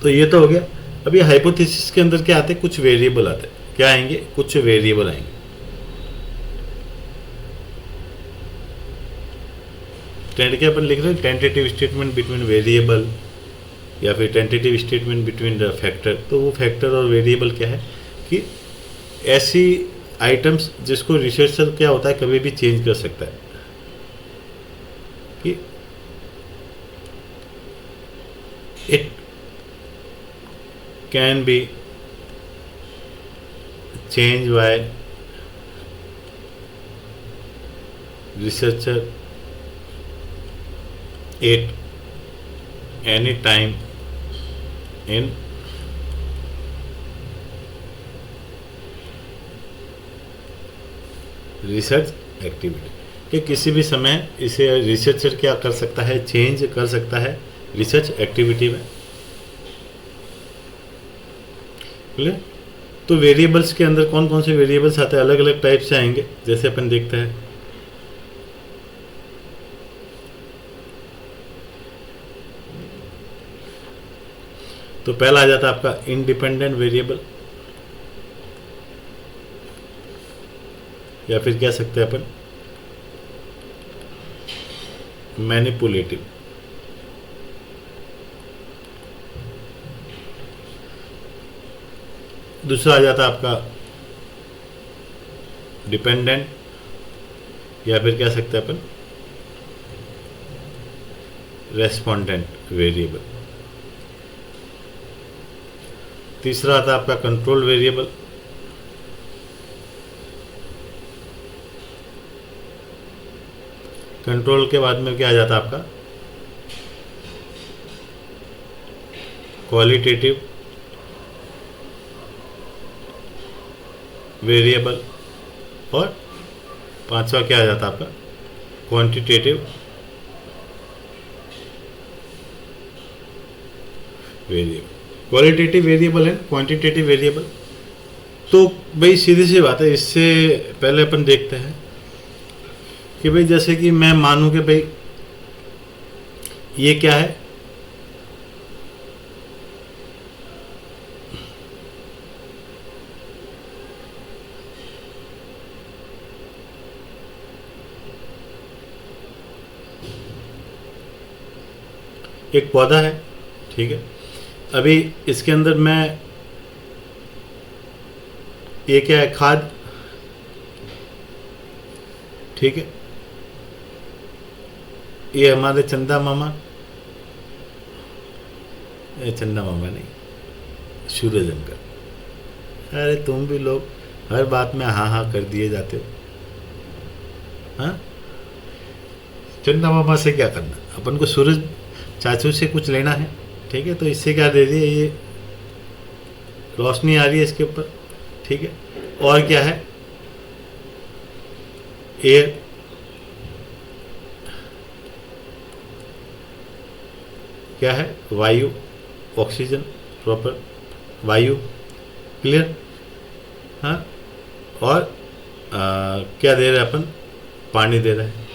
तो ये तो हो गया। अब ये हाइपोथेसिस के अंदर क्या आते हैं, कुछ वेरिएबल आते हैं। क्या आएंगे, कुछ वेरिएबल आएंगे। क्या अपन लिख रहे हैं, टेंटेटिव स्टेटमेंट बिटवीन वेरिएबल या फिर tentative statement between the factor. तो वो फैक्टर और वेरिएबल क्या है कि ऐसी आइटम्स जिसको रिसर्चर क्या होता है कभी भी चेंज कर सकता है। कि it can be change bye researcher at any time in research activity, कि किसी भी समय इसे रिसर्चर क्या कर सकता है, चेंज कर सकता है रिसर्च एक्टिविटी में। क्लियर। तो वेरिएबल्स के अंदर कौन कौन से वेरिएबल्स आते हैं, अलग अलग टाइप से आएंगे, जैसे अपन देखते हैं। तो पहला आ जाता है आपका इंडिपेंडेंट वेरिएबल, या फिर कह सकते हैं अपन मैनिपुलेटिव। दूसरा आ जाता है आपका डिपेंडेंट, या फिर कह सकते हैं अपन रेस्पोंडेंट वेरिएबल। तीसरा आता है आपका कंट्रोल वेरिएबल। कंट्रोल के बाद में क्या आ जाता है आपका क्वालिटेटिव वेरिएबल। और पांचवा क्या आ जाता है आपका quantitative variable. Qualitative variable and quantitative variable. तो भाई सीधी सी बात है, इससे पहले अपन देखते हैं कि भाई जैसे कि मैं मानूं कि भाई ये क्या है, एक पौधा है, ठीक है। अभी इसके अंदर मैं, ये क्या है, खाद, ठीक है। ये हमारे चंदा मामा, चंदा मामा नहीं, सूरज अंकल। अरे तुम भी लोग हर बात में हाँ हाँ कर दिए जाते हो। हाँ, चंदा मामा से क्या करना, अपन को सूरज चाचू से कुछ लेना है, ठीक है। तो इससे क्या दे दिए, ये रोशनी आ रही है इसके ऊपर, ठीक है। और क्या है, एयर, क्या है, वायु, ऑक्सीजन, प्रॉपर वायु, क्लियर। हाँ, और क्या दे रहे हैं अपन, पानी दे रहे हैं।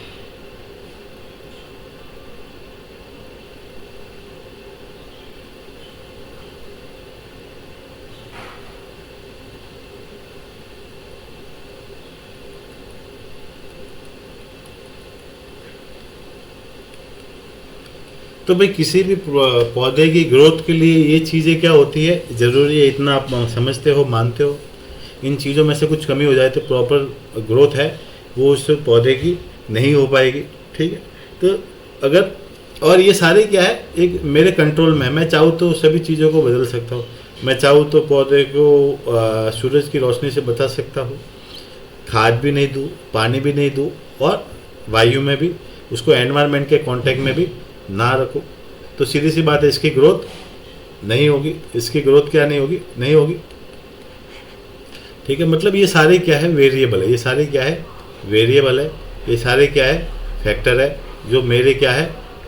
तो भाई किसी भी पौधे की ग्रोथ के लिए ये चीज़ें क्या होती है, ज़रूरी है, इतना आप समझते हो, मानते हो। इन चीज़ों में से कुछ कमी हो जाए तो प्रॉपर ग्रोथ है वो उस पौधे की नहीं हो पाएगी, ठीक है। तो अगर, और ये सारे क्या है, एक मेरे कंट्रोल में है। मैं चाहूँ तो सभी चीज़ों को बदल सकता हूँ। मैं चाहूँ तो पौधे को सूरज की रोशनी से बचा सकता हूँ, खाद भी नहीं दूँ, पानी भी नहीं दूँ, और वायु में भी उसको एनवायरनमेंट के कांटेक्ट में भी ना रखो। तो सीधी सी बात है, इसकी ग्रोथ नहीं होगी। इसकी ग्रोथ क्या नहीं होगी, नहीं होगी, ठीक है। मतलब ये सारे क्या है, वेरिएबल है। ये सारे क्या है, वेरिएबल है। ये सारे क्या है, फैक्टर है जो मेरे क्या है,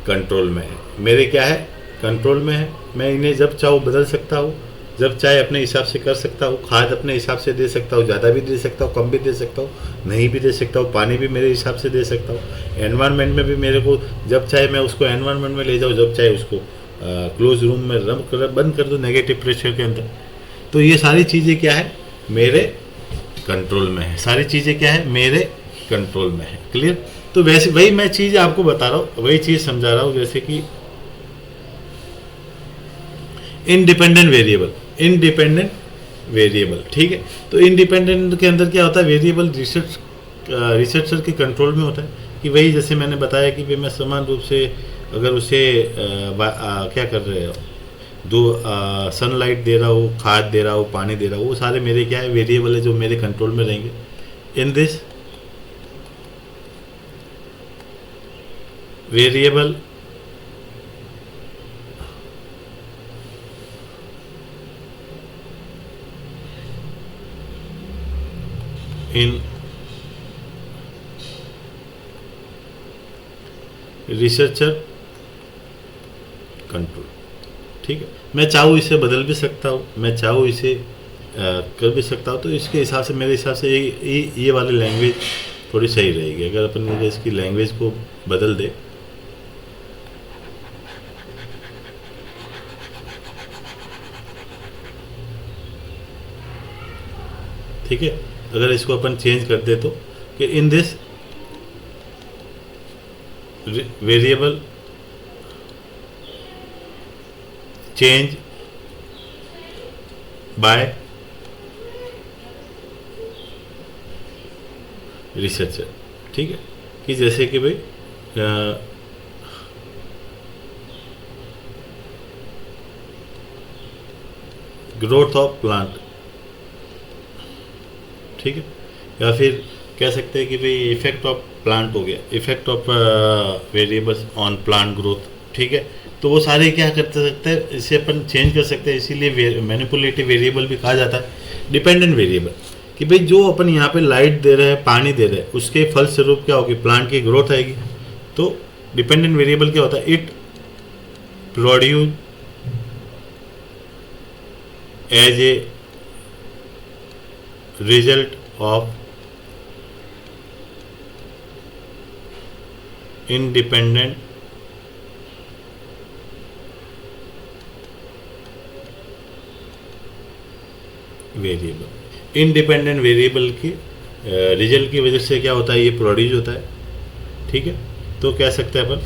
कंट्रोल में है। मेरे क्या है, कंट्रोल में है। मैं इन्हें जब चाहूँ बदल सकता हूँ, जब चाहे अपने हिसाब से कर सकता हूँ। खाद अपने हिसाब से दे सकता हूँ, ज़्यादा भी दे सकता हूँ, कम भी दे सकता हूँ, नहीं भी दे सकता हूँ। पानी भी मेरे हिसाब से दे सकता हूँ। एनवायरनमेंट में भी मेरे को जब चाहे मैं उसको एनवायरनमेंट में ले जाऊँ, जब चाहे उसको क्लोज रूम में बंद कर दूँ नेगेटिव प्रेशर के अंदर। तो ये सारी चीज़ें क्या है, मेरे कंट्रोल में है। सारी चीज़ें क्या है, मेरे कंट्रोल में है, क्लियर। तो वैसे वही मैं चीज़ आपको बता रहा हूँ, वही चीज़ समझा रहा हूँ। जैसे कि इंडिपेंडेंट वेरिएबल, इंडिपेंडेंट वेरिएबल, ठीक है। तो इंडिपेंडेंट के अंदर क्या होता है, वेरिएबल रिसर्चर के कंट्रोल में होता है। कि वही जैसे मैंने बताया कि भाई मैं समान रूप से अगर उसे क्या कर रहे हो, सनलाइट दे रहा हूँ, खाद दे रहा हूँ, पानी दे रहा हूँ, वो सारे मेरे क्या है, वेरिएबल है जो मेरे कंट्रोल में रहेंगे। In this variable in researcher control, ठीक है। मैं चाहूँ इसे बदल भी सकता हूँ, मैं चाहूँ इसे कर भी सकता हूँ। तो इसके हिसाब से मेरे हिसाब से ये वाली लैंग्वेज थोड़ी सही रहेगी। अगर अपन इसकी लैंग्वेज को बदल दे, ठीक है, अगर इसको अपन चेंज कर दे तो कि in this variable change bye researcher, ठीक है, कि जैसे कि भाई ग्रोथ ऑफ प्लांट, ठीक है, या फिर कह सकते हैं कि भाई इफेक्ट ऑफ प्लांट हो गया, effect of variables on plant growth, ठीक है। तो वो सारे क्या कर सकते हैं, इसे अपन चेंज कर सकते हैं। इसीलिए मैनिपुलेटिव वेरिएबल भी कहा जाता है। डिपेंडेंट वेरिएबल कि भाई जो अपन यहाँ पे लाइट दे रहे हैं, पानी दे रहे हैं, उसके फलस्वरूप क्या होगी, प्लांट की ग्रोथ आएगी। तो डिपेंडेंट वेरिएबल क्या होता है, it produce as a result of independent variable. Independent variable की रिजल्ट की वजह से क्या होता है, ये प्रोड्यूस होता है, ठीक है। तो कह सकते हैं अपन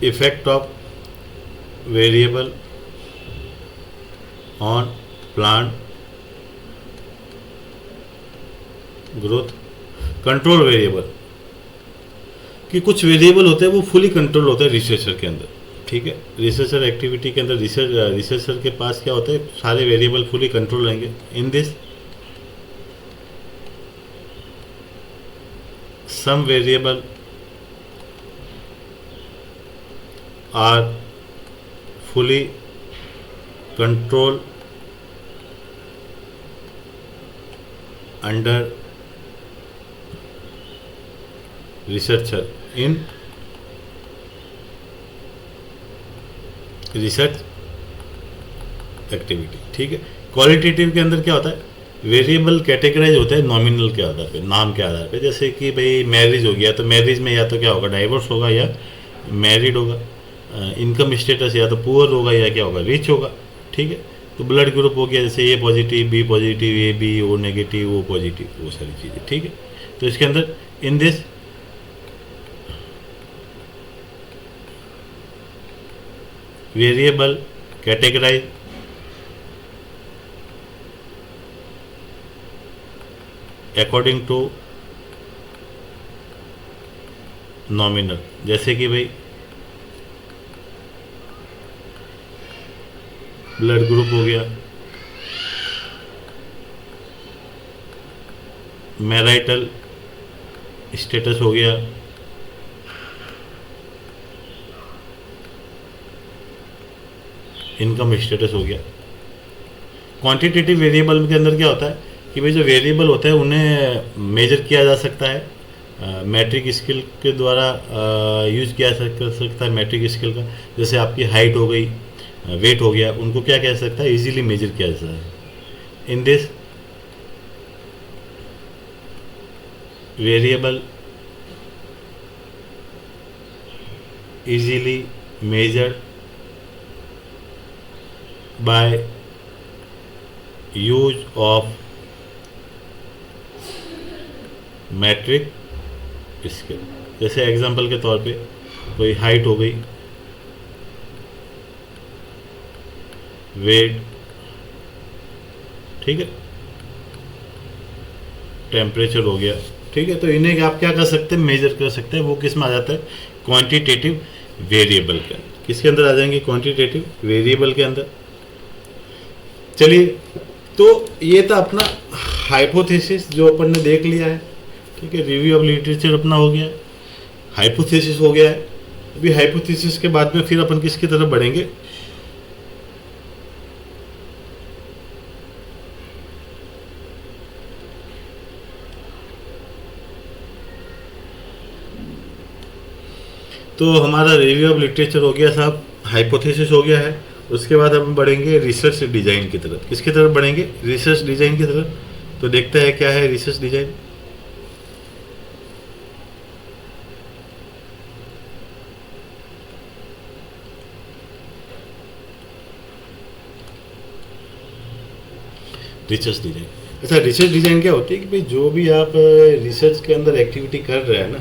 effect of variable on plant growth. Control variable कि कुछ वेरिएबल होते हैं वो फुली कंट्रोल होते हैं रिसर्चर के अंदर, ठीक है। रिसर्चर एक्टिविटी के अंदर रिसर्चर के पास क्या होता है, सारे वेरिएबल फुली कंट्रोल रहेंगे। In this some variable are fully control under researcher in research activity, ठीक है। क्वालिटेटिव के अंदर क्या होता है, वेरिएबल कैटेगराइज होता है नॉमिनल के आधार पे, नाम के आधार पे। जैसे कि भाई मैरिज हो गया तो मैरिज में या तो क्या होगा, डाइवोर्स होगा या मैरिड होगा। इनकम स्टेटस या तो पुअर होगा या क्या होगा, रिच होगा, ठीक है। तो ब्लड ग्रुप हो गया, जैसे A positive, B positive, A B, O negative, O positive, वो सारी चीज़ें, ठीक है। तो इसके अंदर in this variable categorise according to nominal. जैसे कि भाई ब्लड ग्रुप हो गया, मैराइटल स्टेटस हो गया, इनकम स्टेटस हो गया। क्वांटिटेटिव वेरिएबल के अंदर क्या होता है कि भाई जो वेरिएबल होते हैं उन्हें मेजर किया जा सकता है, मैट्रिक स्केल के द्वारा यूज किया कर सकता है मैट्रिक स्केल का। जैसे आपकी हाइट हो गई, वेट हो गया, उनको क्या कह सकता है, इजीली मेजर किया जा सकता है। इन this variable easily measured by use of metric scale। जैसे एग्जांपल के तौर पे कोई हाइट हो गई, वेट, ठीक है, टेम्परेचर हो गया, ठीक है। तो इन्हें आप क्या कर सकते हैं, मेजर कर सकते हैं। वो किस में आ जाता है, क्वांटिटेटिव वेरिएबल के अंदर। किसके अंदर आ जाएंगे, क्वांटिटेटिव वेरिएबल के अंदर। चलिए, तो ये था अपना हाइपोथेसिस जो अपन ने देख लिया है, ठीक है। रिव्यू ऑफ लिटरेचर अपना हो गया है, हाइपोथेसिस हो गया है। अभी हाइपोथेसिस के बाद में फिर अपन किसकी तरफ बढ़ेंगे, तो हमारा रिव्यू ऑफ लिटरेचर हो गया साहब, हाइपोथेसिस हो गया है, उसके बाद हम बढ़ेंगे रिसर्च डिजाइन की तरफ। किसकी तरफ बढ़ेंगे? रिसर्च डिजाइन की तरफ। तो देखते हैं क्या है रिसर्च डिजाइन। रिसर्च डिजाइन, अच्छा रिसर्च डिजाइन क्या होती है कि भाई जो भी आप रिसर्च के अंदर एक्टिविटी कर रहे हैं ना,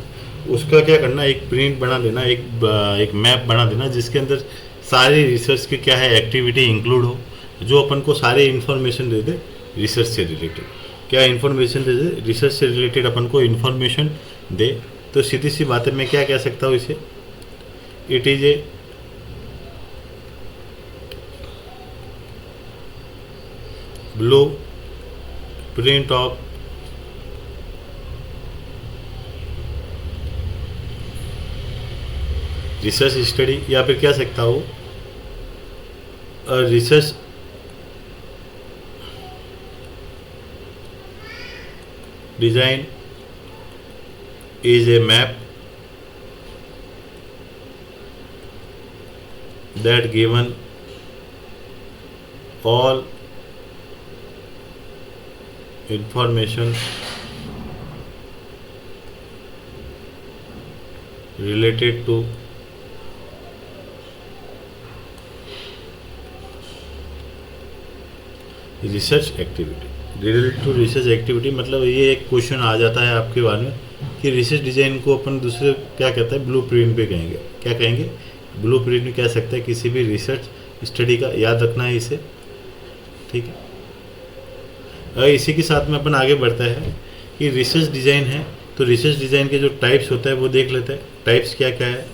उसका क्या करना, एक प्रिंट बना देना, एक मैप बना देना जिसके अंदर सारी रिसर्च की क्या है एक्टिविटी इंक्लूड हो, जो अपन को सारे इन्फॉर्मेशन दे दे रिसर्च से रिलेटेड। क्या इन्फॉर्मेशन दे दे? रिसर्च से रिलेटेड अपन को इन्फॉर्मेशन दे। तो सीधी सी बात है, मैं क्या कह सकता हूँ इसे, it is a blueprint of research study, या फिर क्या सकता हूँ research design is a map that given all information related to research activity. Related to research activity मतलब ये एक क्वेश्चन आ जाता है आपके बारे में कि रिसर्च डिजाइन को अपन दूसरे क्या कहता है, ब्लू प्रिंट पे कहेंगे। क्या कहेंगे? ब्लू प्रिंट में कह सकते हैं किसी भी रिसर्च स्टडी का, याद रखना है इसे, ठीक है। अगर इसी के साथ में अपन आगे बढ़ता है कि रिसर्च डिजाइन है, तो रिसर्च डिजाइन के जो टाइप्स होता है वो देख लेते हैं। टाइप्स क्या क्या है?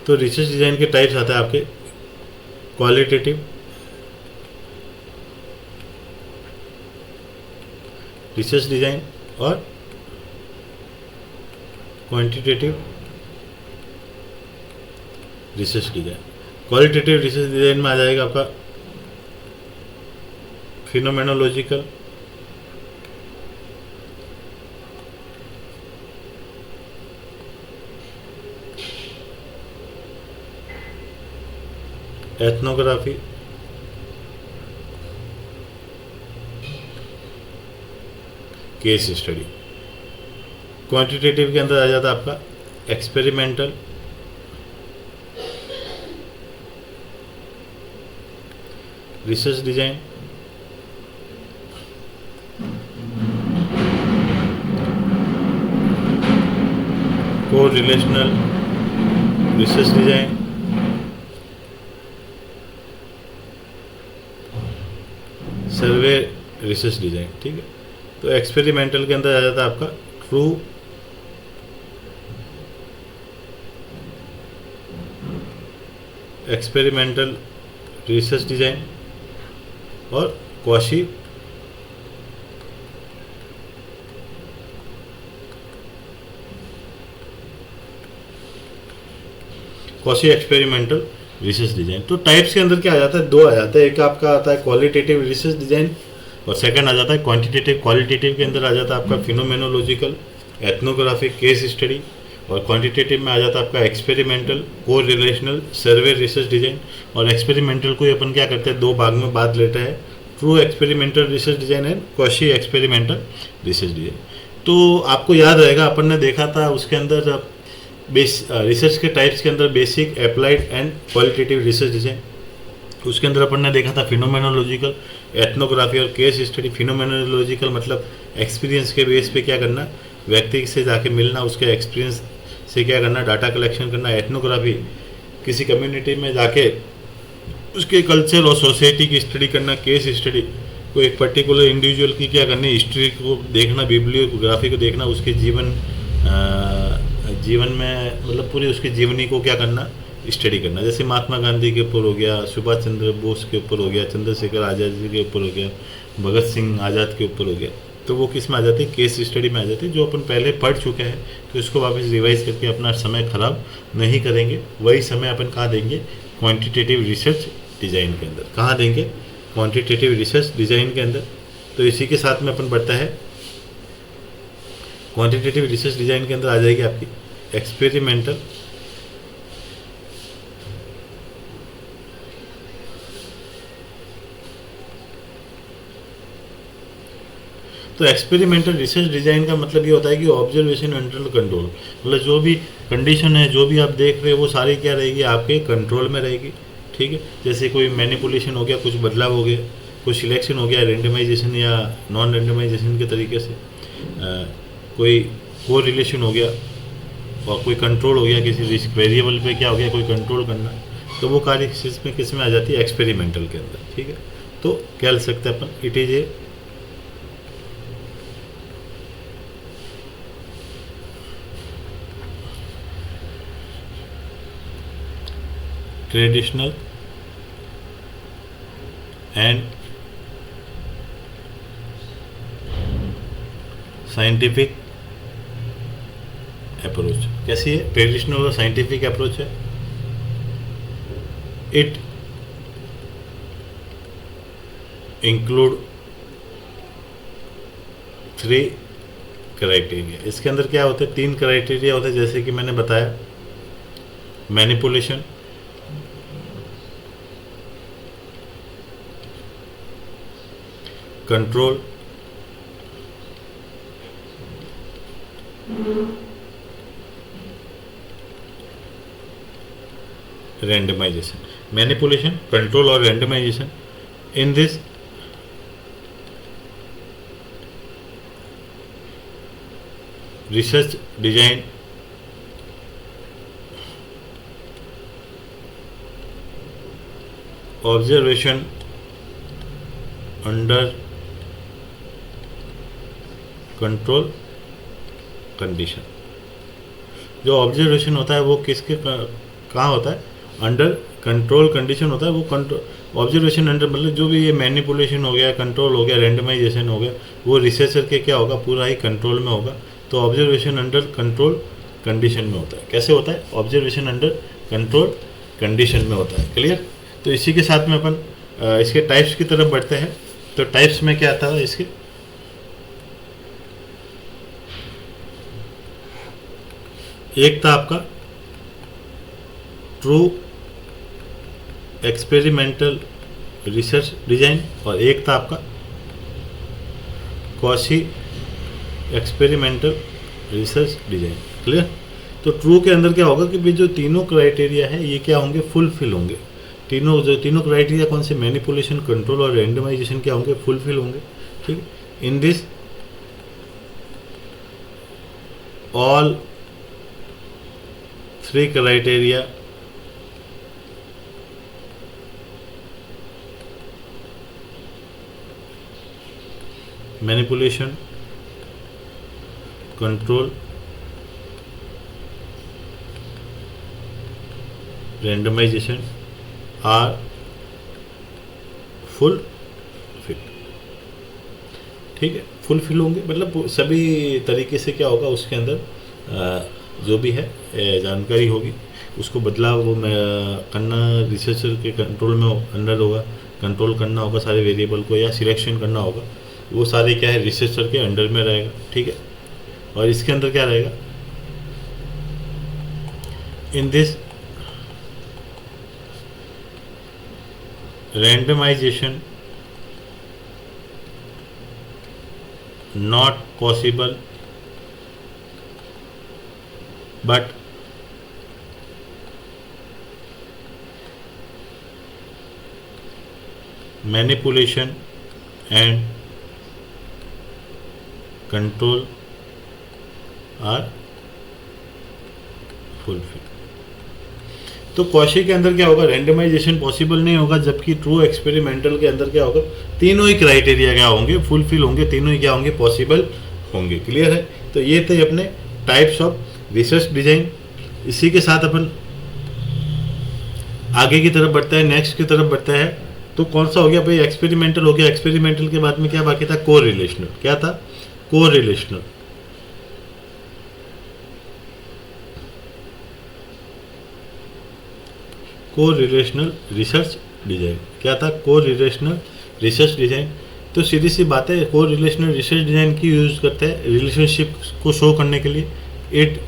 तो रिसर्च डिजाइन के टाइप्स आते हैं आपके क्वालिटेटिव, रिसर्च डिजाइन और quantitative research design. Qualitative research design में आ जाएगा आपका phenomenological, ethnography, case study. Quantitative के अंदर आ जाता है आपका एक्सपेरिमेंटल, रिसर्च डिजाइन, को रिलेशनल रिसर्च डिजाइन, सर्वे रिसर्च डिजाइन, ठीक है। तो एक्सपेरिमेंटल के अंदर आ जाता है आपका ट्रू एक्सपेरिमेंटल रिसर्च डिजाइन और क्वाशी एक्सपेरिमेंटल रिसर्च डिजाइन। तो टाइप्स के अंदर क्या आ जाता है, दो आ जाता है। एक आपका आता है क्वालिटेटिव रिसर्च डिजाइन और सेकंड आ जाता है क्वांटिटेटिव। क्वालिटेटिव के अंदर आ जाता है आपका फिनोमेनोलॉजिकल, एथनोग्राफिक, केस स्टडी, और क्वांटिटेटिव में आ जाता है आपका एक्सपेरिमेंटल, को रिलेशनल, सर्वे रिसर्च डिजाइन। और एक्सपेरिमेंटल को अपन क्या करते हैं, दो भाग में बांट लेते हैं, true experimental research design and quasi experimental research design. तो आपको याद रहेगा अपन ने देखा था उसके अंदर रिसर्च के टाइप्स के अंदर basic, applied and qualitative research design. उसके अंदर अपन ने देखा था फिनोमेनोलॉजिकल, एथनोग्राफी और केस स्टडी। फिनोमेनोलॉजिकल मतलब एक्सपीरियंस के बेस पे क्या करना, व्यक्ति से जाके मिलना, उसके एक्सपीरियंस से क्या करना, डाटा कलेक्शन करना। एथनोग्राफी किसी कम्युनिटी में जाके उसके कल्चर और सोसाइटी की स्टडी करना। केस स्टडी को एक पर्टिकुलर इंडिविजुअल की क्या करनी, हिस्ट्री को देखना, बिब्लियोग्राफी को देखना, उसके जीवन में मतलब पूरी उसकी जीवनी को क्या करना, स्टडी करना। जैसे महात्मा गांधी के ऊपर हो गया, सुभाष चंद्र बोस के ऊपर हो गया, चंद्रशेखर आज़ाद जी के ऊपर हो गया, भगत सिंह आज़ाद के ऊपर हो गया। तो वो किस में आ जाती है, केस स्टडी में आ जाती है, जो अपन पहले पढ़ चुके हैं। तो इसको वापस रिवाइज करके अपना समय खराब नहीं करेंगे। वही समय अपन कहाँ देंगे, क्वान्टिटेटिव रिसर्च डिज़ाइन के अंदर। कहाँ देंगे, क्वान्टिटेटिव रिसर्च डिज़ाइन के अंदर। तो इसी के साथ में अपन बढ़ता है, क्वान्टिटेटिव रिसर्च डिज़ाइन के अंदर आ जाएगी आपकी एक्सपेरिमेंटल तो एक्सपेरिमेंटल रिसर्च डिज़ाइन का मतलब ये होता है कि ऑब्जर्वेशन अंडर कंट्रोल, मतलब जो भी कंडीशन है, जो भी आप देख रहे हो, वो सारी क्या रहेगी, आपके कंट्रोल में रहेगी। ठीक है, जैसे कोई मैनिपुलेशन हो गया, कुछ बदलाव हो गया, कुछ सिलेक्शन हो गया रेंडमाइजेशन या नॉन रेंडमाइजेशन के तरीके से, कोई को रिलेशन हो गया, और कोई कंट्रोल हो गया किसी रिस्क वेरिएबल पे, क्या हो गया, कोई कंट्रोल करना, तो वो कार्य किस में आ जाती है, एक्सपेरिमेंटल के अंदर। ठीक है, तो कह सकते हैं अपन it is a traditional and scientific approach. कैसी है? ट्रेडिशनल और साइंटिफिक अप्रोच है। It include 3 criteria. इसके अंदर क्या होता है? 3 क्राइटेरिया होते हैं, जैसे कि मैंने बताया, manipulation, control, randomisation. Manipulation, control और randomisation. In this research design observation under control condition. जो ऑब्जर्वेशन होता है वो किसके कहाँ होता है? अंडर कंट्रोल कंडीशन होता है। वो कंट्रोल ऑब्जर्वेशन अंडर, मतलब जो भी ये मैनिपुलेशन हो गया, कंट्रोल हो गया, रैंडमाइजेशन हो गया, वो रिसर्चर के क्या होगा? पूरा ही कंट्रोल में होगा। तो ऑब्जर्वेशन अंडर कंट्रोल कंडीशन में होता है। कैसे होता है? ऑब्जर्वेशन अंडर कंट्रोल कंडीशन में होता है। क्लियर? तो इसी के साथ में अपन इसके टाइप्स की तरफ बढ़ते हैं। तो टाइप्स में क्या आता है इसके? एक था आपका ट्रू एक्सपेरिमेंटल रिसर्च डिजाइन, और एक था आपका quasi experimental research design. Clear? तो ट्रू के अंदर क्या होगा कि भाई जो तीनों क्राइटेरिया है ये क्या होंगे? फुलफिल होंगे। तीनों क्राइटेरिया कौन से? मैनिपुलेशन, कंट्रोल और रैंडमाइजेशन क्या होंगे? फुलफिल होंगे। ठीक है? In this all 3 criteria manipulation, control, randomization are fulfilled। ठीक है, फुलफिल होंगे मतलब सभी तरीके से क्या होगा उसके अंदर जो भी है जानकारी होगी, उसको बदलाव वो करना रिसर्चर के कंट्रोल में अंडर होगा। कंट्रोल करना होगा सारे वेरिएबल को, या सिलेक्शन करना होगा, वो सारे क्या है? रिसर्चर के अंडर में रहेगा। ठीक है, और इसके अंदर क्या रहेगा? In this randomization not possible but manipulation and control are fulfilled। तो क्वाशी के अंदर क्या होगा? रैंडमाइजेशन पॉसिबल नहीं होगा, जबकि ट्रू एक्सपेरिमेंटल के अंदर क्या होगा? तीनों ही क्राइटेरिया क्या होंगे? फुलफिल होंगे। तीनों ही क्या होंगे? पॉसिबल होंगे। क्लियर है? तो ये थे अपने टाइप्स ऑफ रिसर्च डिजाइन। इसी के साथ अपन आगे की तरफ बढ़ता है, नेक्स्ट की तरफ बढ़ता है। तो कौन सा हो गया भाई? एक्सपेरिमेंटल हो गया। एक्सपेरिमेंटल के बाद में क्या बाकी था? को रिलेशनल। क्या था? को रिलेशनल। को रिलेशनल रिसर्च डिजाइन। क्या था? को रिलेशनल रिसर्च डिजाइन। तो सीधी सी बात है, को रिलेशनल रिसर्च डिजाइन की यूज करते हैं रिलेशनशिप को शो करने के लिए। It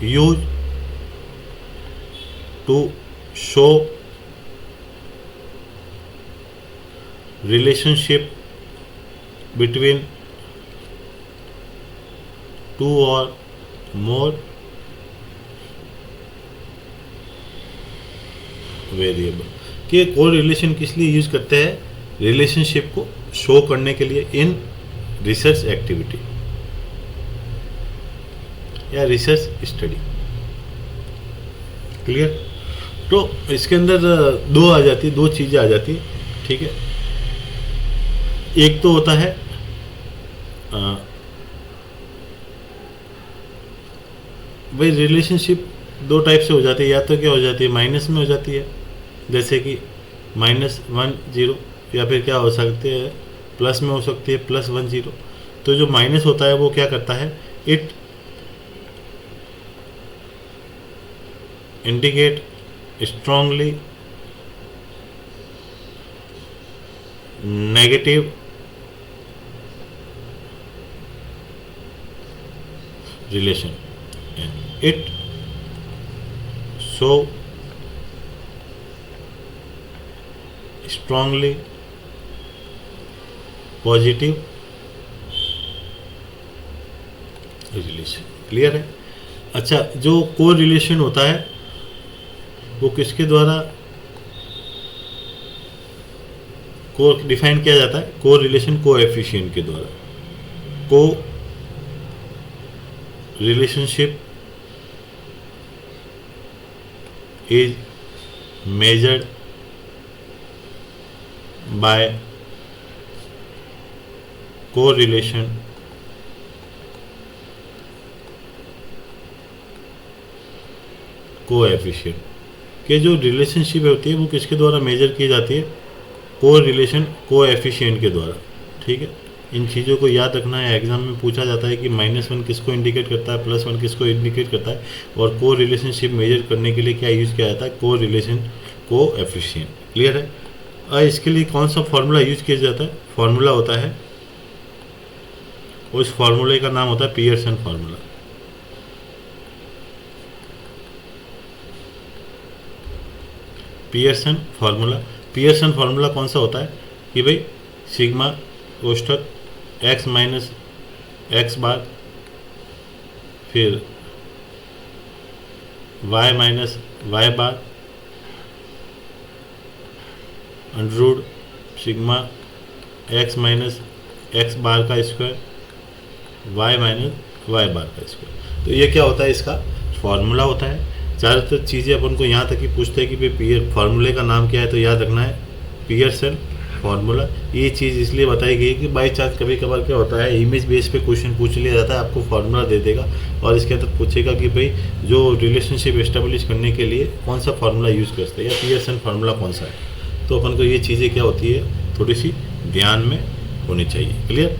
use to show relationship between two or more variable. कि कोर रिलेशन किस लिए यूज करते हैं? रिलेशनशिप को शो करने के लिए इन रिसर्च एक्टिविटी या रिसर्च स्टडी। क्लियर? तो इसके अंदर दो आ जाती, दो चीजें आ जाती, ठीक है। एक तो होता है भाई रिलेशनशिप दो टाइप से हो जाती है, या तो क्या हो जाती है माइनस में हो जाती है, जैसे कि -1 0, या फिर क्या हो सकते हैं प्लस में हो सकती है +1 0। तो जो माइनस होता है वो क्या करता है? It indicate strongly negative relation and it so strongly positive relation. Clear है? अच्छा, जो को रिलेशन होता है वो किसके द्वारा को डिफाइन किया जाता है? को रिलेशन कोएफिशिएंट के द्वारा। को relationship is measured by correlation coefficient. कि जो रिलेशनशिप होती है वो किसके द्वारा मेजर की जाती है? को रिलेशन कोएफिशिएंट के द्वारा। ठीक है, इन चीज़ों को याद रखना है। एग्जाम में पूछा जाता है कि -1 किसको इंडिकेट करता है, +1 किसको इंडिकेट करता है, और को रिलेशनशिप मेजर करने के लिए क्या यूज़ किया जाता है? को रिलेशन कोएफिशिएंट। क्लियर है? और इसके लिए कौन सा फॉर्मूला यूज किया जाता है? फॉर्मूला होता है, उस फॉर्मूले का नाम होता है Pearson formula. Pearson formula. Pearson formula कौन सा होता है? कि भाई सिग्मा कोष्ठक x माइनस एक्स बार, फिर y minus y bar, under root sigma x minus x bar का square, y minus y bar का स्क्वायर। तो ये क्या होता है? इसका फॉर्मूला होता है। ज़्यादातर चीज़ें अपन को यहाँ तक ही पूछते हैं कि भाई पियर फार्मूले का नाम क्या है, तो याद रखना है पियर्सन फार्मूला। ये चीज़ इसलिए बताई गई कि बाई चांस कभी कभार क्या होता है, इमेज बेस पे क्वेश्चन पूछ लिया जाता है, आपको फार्मूला दे देगा और इसके अंदर पूछेगा कि भाई जो रिलेशनशिप एस्टेब्लिश करने के लिए कौन सा फार्मूला यूज़ करते हैं या पियर्सन फार्मूला कौन सा है। तो अपन को ये चीज़ें क्या होती है, थोड़ी सी ध्यान में होनी चाहिए। क्लियर?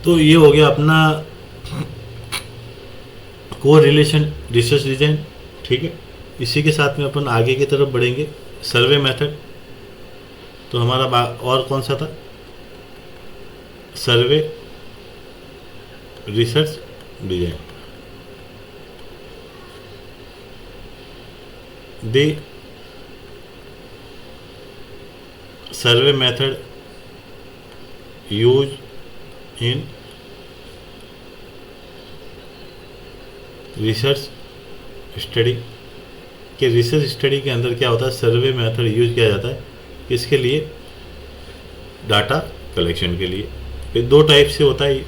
तो ये हो गया अपना को रिलेशन रिसर्च डिजाइन। ठीक है, इसी के साथ में अपन आगे की तरफ बढ़ेंगे। सर्वे मेथड, तो हमारा और कौन सा था? सर्वे research design. The survey method use in research study. के रिसर्च स्टडी के अंदर क्या होता है? सर्वे मेथड यूज किया जाता है किसके लिए? डाटा कलेक्शन के लिए। फिर दो टाइप से होता है,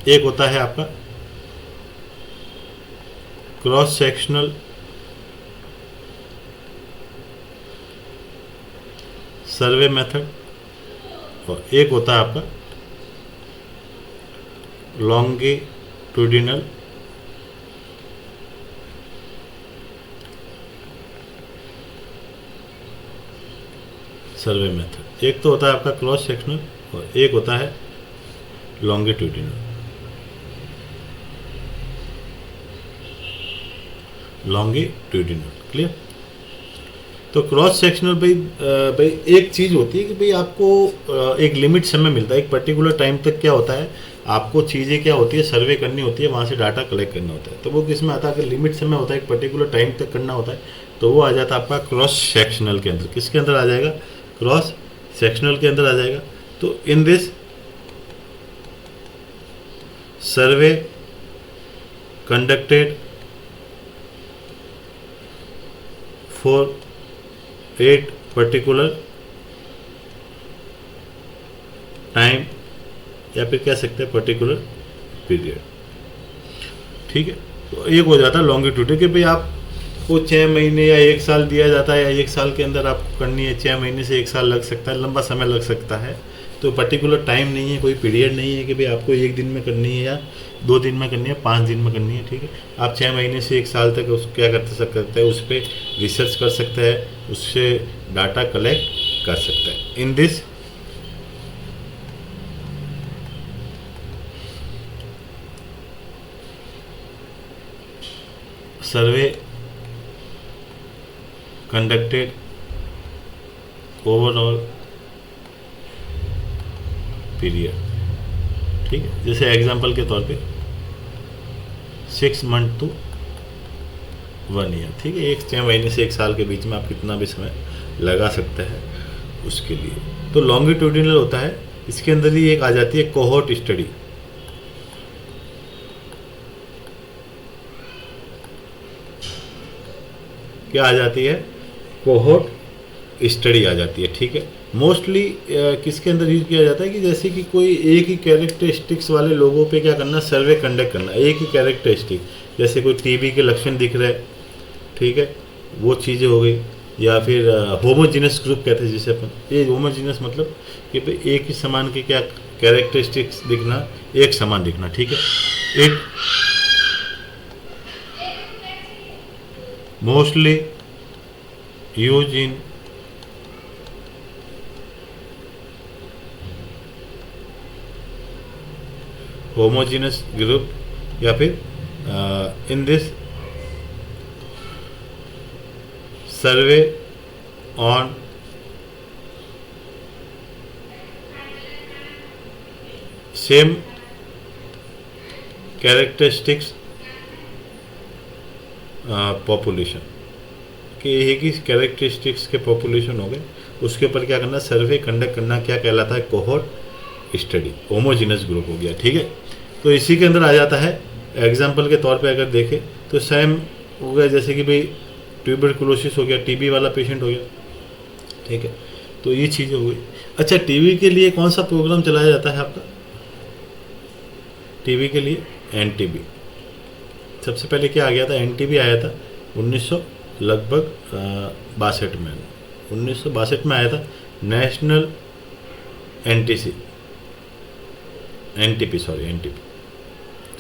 एक होता है आपका क्रॉस सेक्शनल सर्वे मेथड, और एक होता है आपका लॉन्गिट्यूडिनल सर्वे मेथड। एक तो होता है आपका क्रॉस सेक्शनल और एक होता है लॉन्गिट्यूडिनल। लॉन्गिट्यूडिनल। क्लियर? तो क्रॉस सेक्शनल भाई एक चीज़ होती है कि भाई आपको एक लिमिट समय मिलता है, एक पर्टिकुलर टाइम तक क्या होता है आपको चीज़ें क्या होती है सर्वे करनी होती है, वहाँ से डाटा कलेक्ट करना होता है। तो वो किस में आता है, अगर लिमिट समय होता है एक पर्टिकुलर टाइम तक करना होता है तो वो आ जाता है आपका क्रॉस सेक्शनल के अंदर। किसके अंदर आ जाएगा, क्रॉस सेक्शनल के अंदर आ जाएगा। तो in this survey conducted for 8 particular time या फिर कह सकते हैं पर्टिकुलर पीरियड। ठीक है, तो एक हो जाता है लॉन्गिट्यूड कि भाई आपको 6 महीने या 1 साल दिया जाता है या 1 साल के अंदर आपको करनी है, 6 महीने से 1 साल लग सकता है, लंबा समय लग सकता है। तो पर्टिकुलर टाइम नहीं है, कोई पीरियड नहीं है कि भाई आपको 1 दिन में करनी है या 2 दिन में करनी है, 5 दिन में करनी है। ठीक है, आप 6 महीने से 1 साल तक उस क्या कर सकते हैं, उस पर रिसर्च कर सकते हैं, उससे डाटा कलेक्ट कर सकते हैं। In this survey conducted overall period. ठीक है, जैसे एग्जांपल के तौर पे 6 मंथ टू 1 ईयर। ठीक है, 6 महीने से 1 साल के बीच में आप कितना भी समय लगा सकते हैं उसके लिए। तो लॉन्गिट्यूडिनल होता है, इसके अंदर ही एक आ जाती है कोहोर्ट स्टडी। क्या आ जाती है, कोहोर्ट स्टडी आ जाती है। ठीक है, मोस्टली किसके अंदर यूज किया जाता है कि जैसे कि कोई एक ही कैरेक्टरिस्टिक्स वाले लोगों पे क्या करना, सर्वे कंडक्ट करना, एक ही कैरेक्टरिस्टिक, जैसे कोई टीबी के लक्षण दिख रहे हैं, ठीक है, वो चीज़ें हो गई। या फिर होमोजीनस ग्रुप कहते हैं जिसे अपन, ये होमोजीनस मतलब कि भाई एक ही समान के क्या कैरेक्टरिस्टिक्स दिखना, एक समान दिखना। ठीक है, एक mostly use in homogeneous group या फिर in this survey on same characteristics population कि एक ही कैरेक्टरिस्टिक्स के पॉपुलेशन हो गए, उसके ऊपर क्या करना, सर्वे कंडक्ट करना, क्या कहलाता है, कोहोर्ट स्टडी, होमोजीनस ग्रुप हो गया। ठीक है, तो इसी के अंदर आ जाता है। एग्जाम्पल के तौर पे अगर देखें तो सेम हो गया, जैसे कि भाई ट्यूबरकुलोसिस हो गया, टीबी वाला पेशेंट हो गया। ठीक है, तो ये चीज़ें हो गई। अच्छा, टीबी के लिए कौन सा प्रोग्राम चलाया जाता है आपका, टीबी के लिए एनटीबी। सबसे पहले क्या आ गया था, एनटीबी आया था 1962 में, 1962 में आया था नेशनल एनटीपी।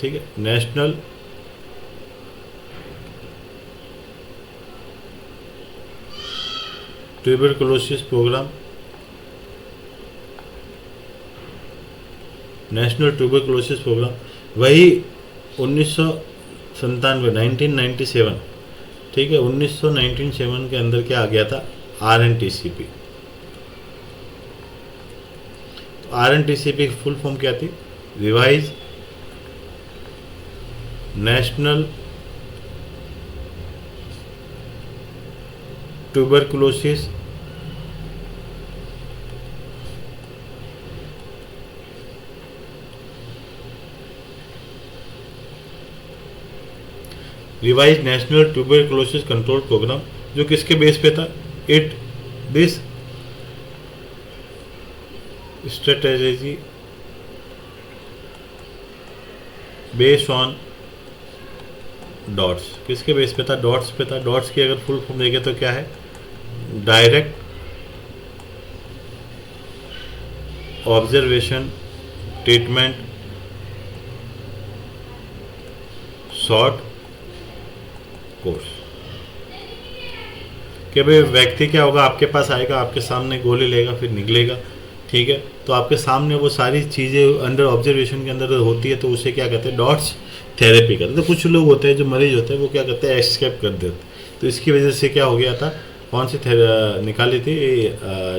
ठीक है, national tuberculosis programme, national tuberculosis programme, वही 1997 ठीक है, 1997 के अंदर क्या आ गया था, RNTCP। RNTCP की फुल फॉर्म क्या थी, revise national tuberculosis revise national tuberculosis control programme, जो किसके बेस पे था, it this strategy based on DOTS. किसके बेस पे था, डॉट्स पे था। डॉट्स की अगर फुल फॉर्म देखें तो क्या है, direct observation treatment short course. कि भाई व्यक्ति क्या होगा, आपके पास आएगा, आपके सामने गोली लेगा, फिर निकलेगा। ठीक है, तो आपके सामने वो सारी चीज़ें अंडर ऑब्जर्वेशन के अंदर होती है, तो उसे क्या कहते हैं, डॉट्स थेरेपी करते हैं। तो कुछ लोग होते हैं जो मरीज होते हैं वो क्या करते हैं, एस्केप कर देते हैं। तो इसकी वजह से क्या हो गया था, कौन सी निकाली थी,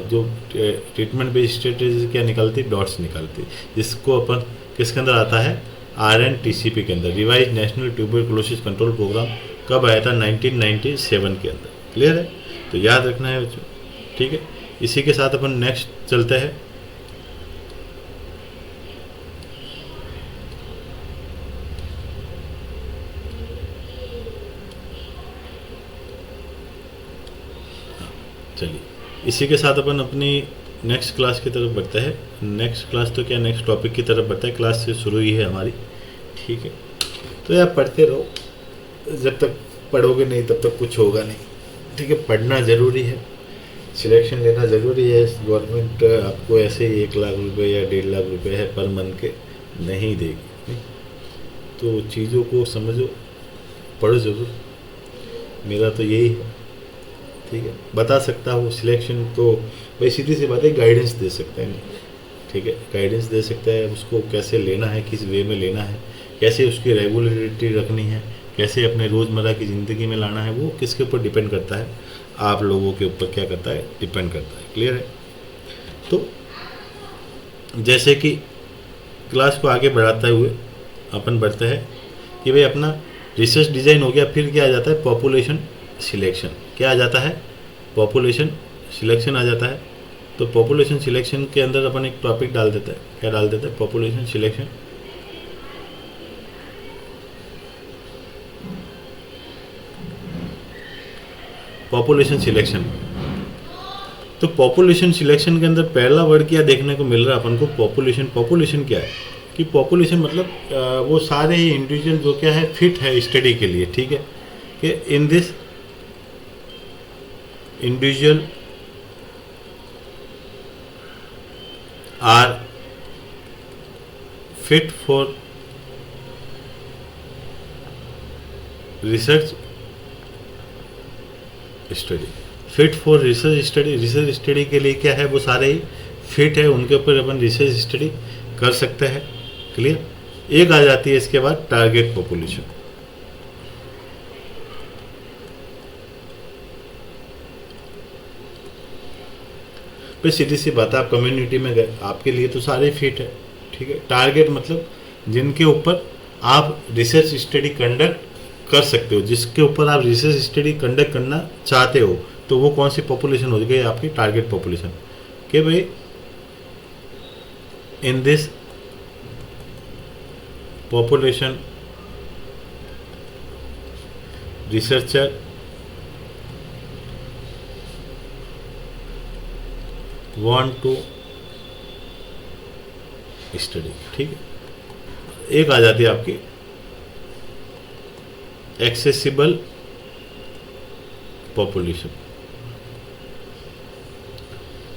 जो ट्रीटमेंट बेस्ड स्ट्रेटेजी क्या निकालती, डॉट्स निकालती, जिसको अपन किसके अंदर आता है, RNTCP के अंदर, revise national tuberculosis control programme. कब आया था, 1997 के अंदर। क्लियर है, तो याद रखना है बच्चों। ठीक है, इसी के साथ अपन नेक्स्ट चलते हैं। चलिए, इसी के साथ अपन अपनी नेक्स्ट क्लास की तरफ बढ़ते हैं। नेक्स्ट क्लास तो क्या, नेक्स्ट टॉपिक की तरफ बढ़ता है। क्लास से शुरू ही है हमारी। ठीक है, तो यार पढ़ते रहो, जब तक पढ़ोगे नहीं तब तक कुछ होगा नहीं। ठीक है, पढ़ना ज़रूरी है, सिलेक्शन लेना ज़रूरी है। गवर्नमेंट आपको ऐसे ही 1 लाख रुपए या 1.5 लाख रुपए है पर मंथ के नहीं देगी। नहीं? तो चीज़ों को समझो, पढ़ो ज़रूर, मेरा तो यही है। ठीक है, बता सकता हूँ सिलेक्शन तो भाई सीधी सी बात है, गाइडेंस दे सकता है नहीं। ठीक है, गाइडेंस दे सकता है, उसको कैसे लेना है, किस वे में लेना है, कैसे उसकी रेगुलरिटी रखनी है, कैसे अपने रोज़मर्रा की ज़िंदगी में लाना है, वो किसके ऊपर डिपेंड करता है, आप लोगों के ऊपर क्या करता है, डिपेंड करता है। क्लियर है, तो जैसे कि क्लास को आगे बढ़ाते हुए अपन बढ़ते हैं कि भाई अपना रिसर्च डिज़ाइन हो गया, फिर क्या आ जाता है, पॉपुलेशन सिलेक्शन। क्या आ जाता है, पॉपुलेशन सिलेक्शन आ जाता है। तो पॉपुलेशन सिलेक्शन के अंदर अपन एक टॉपिक डाल देते हैं, क्या डाल देते हैं, पॉपुलेशन सिलेक्शन। पॉपुलेशन सिलेक्शन, तो पॉपुलेशन सिलेक्शन के अंदर पहला वर्ड क्या देखने को मिल रहा है अपन को, पॉपुलेशन। पॉपुलेशन क्या है कि पॉपुलेशन मतलब वो सारे ही इंडिविजुअल जो क्या है, फिट है स्टडी के लिए। ठीक है, कि in this individual are fit for research study। Fit for research study, research study के लिए क्या है, वो सारे ही फिट है, उनके ऊपर अपन रिसर्च स्टडी कर सकते हैं। क्लियर, एक आ जाती है इसके बाद टारगेट पॉपुलेशन। फिर सीधी सी बात है, आप कम्युनिटी में गए, आपके लिए तो सारे फिट है। ठीक है, टारगेट मतलब जिनके ऊपर आप रिसर्च स्टडी कंडक्ट कर सकते हो, जिसके ऊपर आप रिसर्च स्टडी कंडक्ट करना चाहते हो, तो वो कौन सी पॉपुलेशन हो गई, आपकी टारगेट पॉपुलेशन। कि भाई in this population researcher want to study। ठीक है, एक आ जाती है आपकी एक्सेसिबल पॉपुलेशन।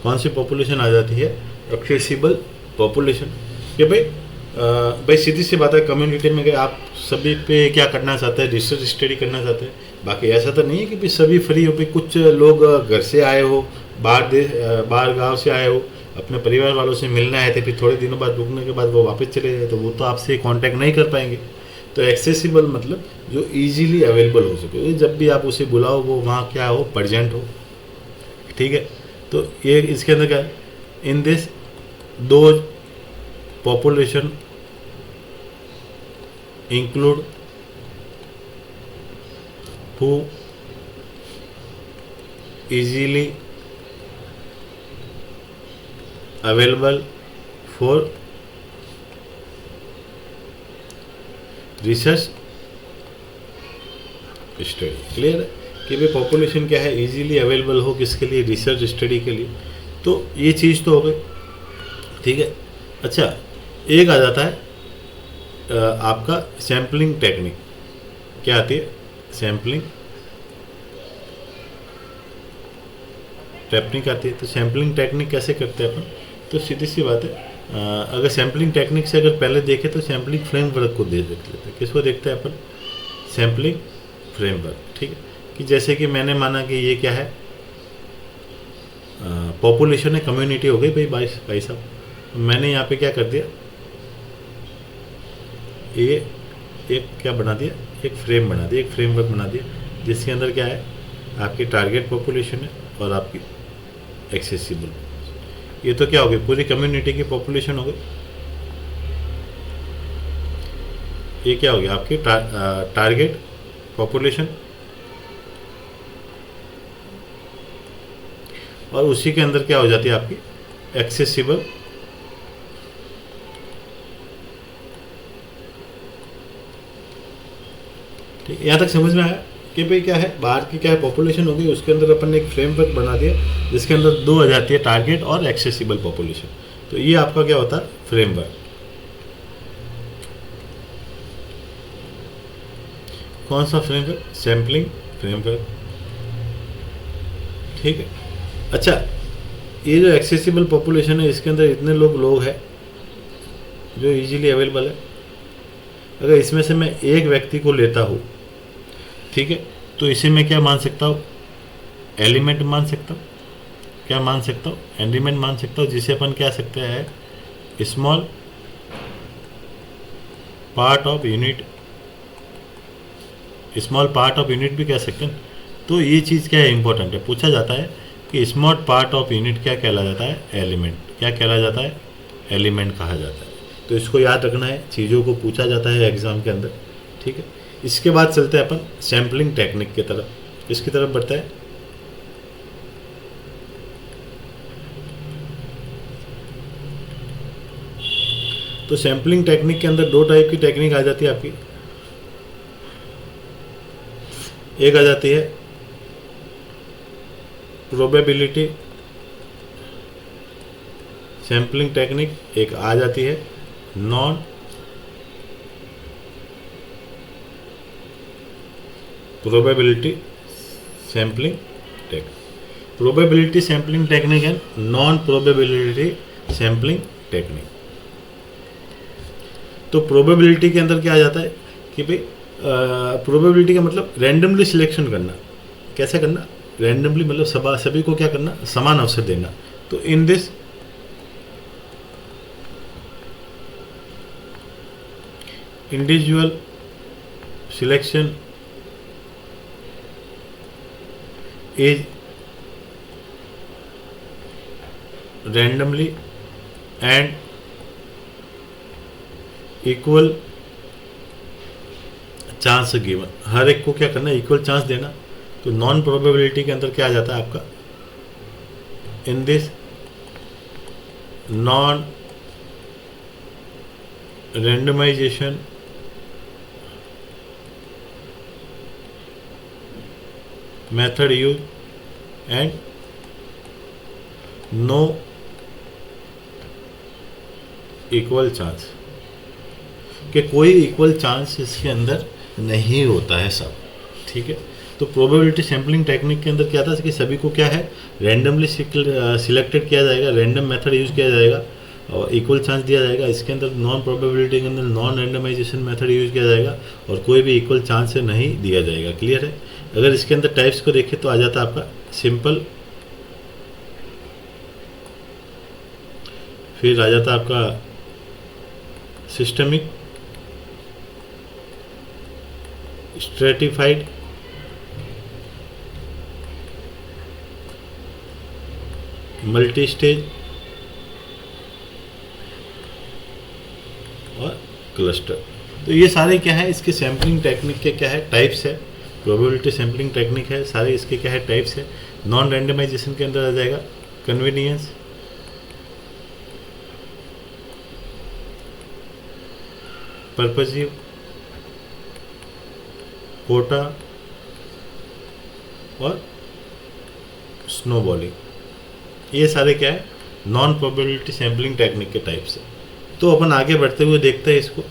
कौन सी पॉपुलेशन आ जाती है, एक्सेसिबल पॉपुलेशन। कि भाई सीधी सी बात है, कम्युनिटी में गए आप, सभी पे क्या करना चाहते हैं, रिसर्च स्टडी करना चाहते हैं। बाकी ऐसा तो नहीं है कि भाई सभी फ्री हो, भाई कुछ लोग घर से आए हो, बाहर गांव से आए हो, अपने परिवार वालों से मिलने आए थे, फिर थोड़े दिनों बाद रुकने के बाद वो वापस चले गए, तो वो तो आपसे कांटेक्ट नहीं कर पाएंगे। तो एक्सेसिबल मतलब जो इजीली अवेलेबल हो सके, जब भी आप उसे बुलाओ वो वहाँ क्या हो, प्रेजेंट हो। ठीक है, तो ये इसके अंदर क्या है, इन दिस दो population include who easily available for research study. Clear है कि भाई पॉपुलेशन क्या है, इजीली अवेलेबल हो किसके लिए, रिसर्च स्टडी के लिए। तो ये चीज़ तो हो गई। ठीक है, अच्छा एक आ जाता है आपका सैम्पलिंग टेक्निक। क्या आती है, सैम्पलिंग टेक्निक आती है। तो सैम्पलिंग टेक्निक कैसे करते हैं अपन, तो सीधी सी बात है, अगर सैम्पलिंग टेक्निक से अगर पहले देखें तो सैम्पलिंग फ्रेमवर्क को देख लेते हैं। किसको देखते हैं अपन, सैम्पलिंग फ्रेमवर्क। ठीक है, कि जैसे कि मैंने माना कि ये क्या है, पॉपुलेशन है, कम्युनिटी हो गई भाई साहब। मैंने यहाँ पे क्या कर दिया, ये एक क्या बना दिया, एक फ्रेम बना दिया, एक फ्रेमवर्क बना दिया, जिसके अंदर क्या है, आपकी टारगेट पॉपुलेशन है और आपकी एक्सेसिबल। ये तो क्या हो गई, पूरी कम्युनिटी की पॉपुलेशन हो गई। ये क्या हो गया, आपकी टारगेट पॉपुलेशन, और उसी के अंदर क्या हो जाती है आपकी एक्सेसिबल। ठीक, यहाँ तक समझ में आया कि भाई क्या है, बाहर की क्या है पॉपुलेशन होगी, उसके अंदर अपन ने एक फ्रेमवर्क बना दिया जिसके अंदर दो आ जाती है, टारगेट और एक्सेसिबल पॉपुलेशन। तो ये आपका क्या होता है, फ्रेमवर्क। कौन सा फ्रेमवर्क, सैम्पलिंग फ्रेमवर्क। ठीक है। अच्छा, ये जो एक्सेसिबल पॉपुलेशन है इसके अंदर इतने लोग हैं जो इजीली अवेलेबल है। अगर इसमें से मैं एक व्यक्ति को लेता हूँ, ठीक है, तो इसे मैं क्या मान सकता हूँ, एलिमेंट मान सकता हूँ। क्या मान सकता हूँ, एलिमेंट मान सकता हूँ, जिसे अपन क्या सकते हैं, small part of unit, small part of unit भी कह सकते हैं। तो ये चीज़ क्या है, इंपॉर्टेंट है, पूछा जाता है कि स्मॉल पार्ट ऑफ यूनिट क्या कहला जाता है, एलिमेंट। क्या कहला जाता है, एलिमेंट कहा जाता है। तो इसको याद रखना है, चीज़ों को पूछा जाता है एग्जाम के अंदर। ठीक है। इसके बाद चलते हैं अपन सैम्पलिंग टेक्निक की तरफ। इसकी तरफ बढ़ता है। तो सैम्पलिंग टेक्निक के अंदर दो टाइप की टेक्निक आ जाती है आपकी। एक आ जाती है प्रोबेबिलिटी सैम्पलिंग टेक्निक, एक आ जाती है non probability sampling technique. Probability sampling technique and non probability sampling technique. तो प्रोबेबिलिटी के अंदर क्या आ जाता है कि भाई प्रोबेबिलिटी का मतलब रैंडमली सिलेक्शन करना। कैसे करना, रैंडमली मतलब सभी को क्या करना, समान अवसर देना। तो in this individual selection is randomly and equal chance given. हर एक को क्या करना, इक्वल चांस देना। तो नॉन प्रोबेबिलिटी के अंदर क्या आ जाता है आपका, in this non randomization method use and no equal chance, कि कोई इक्वल चांस इसके अंदर नहीं होता है सब। ठीक है। तो प्रोबेबिलिटी सैम्पलिंग टेक्निक के अंदर क्या था कि सभी को क्या है, रैंडमली सिलेक्टेड किया जाएगा, रैंडम मेथड यूज किया जाएगा और इक्वल चांस दिया जाएगा। इसके अंदर नॉन प्रोबेबिलिटी के अंदर नॉन रैंडमाइजेशन मेथड यूज किया जाएगा और कोई भी इक्वल चांस से नहीं दिया जाएगा। क्लियर है। अगर इसके अंदर टाइप्स को देखें तो आ जाता है आपका सिंपल, फिर आ जाता है आपका सिस्टमिक, स्ट्रेटिफाइड, मल्टी स्टेज और क्लस्टर। तो ये सारे क्या है, इसके सैम्पलिंग टेक्निक के क्या है, टाइप्स है। प्रोबेबिलिटी सैम्पलिंग टेक्निक है, सारे इसके क्या है, टाइप्स है। नॉन रैंडमाइजेशन के अंदर आ जाएगा कन्वीनियंस, पर्पसिव, कोटा और स्नोबॉलिंग। ये सारे क्या है, नॉन प्रोबेबिलिटी सैम्पलिंग टेक्निक के टाइप्स है। तो अपन आगे बढ़ते हुए देखते हैं इसको,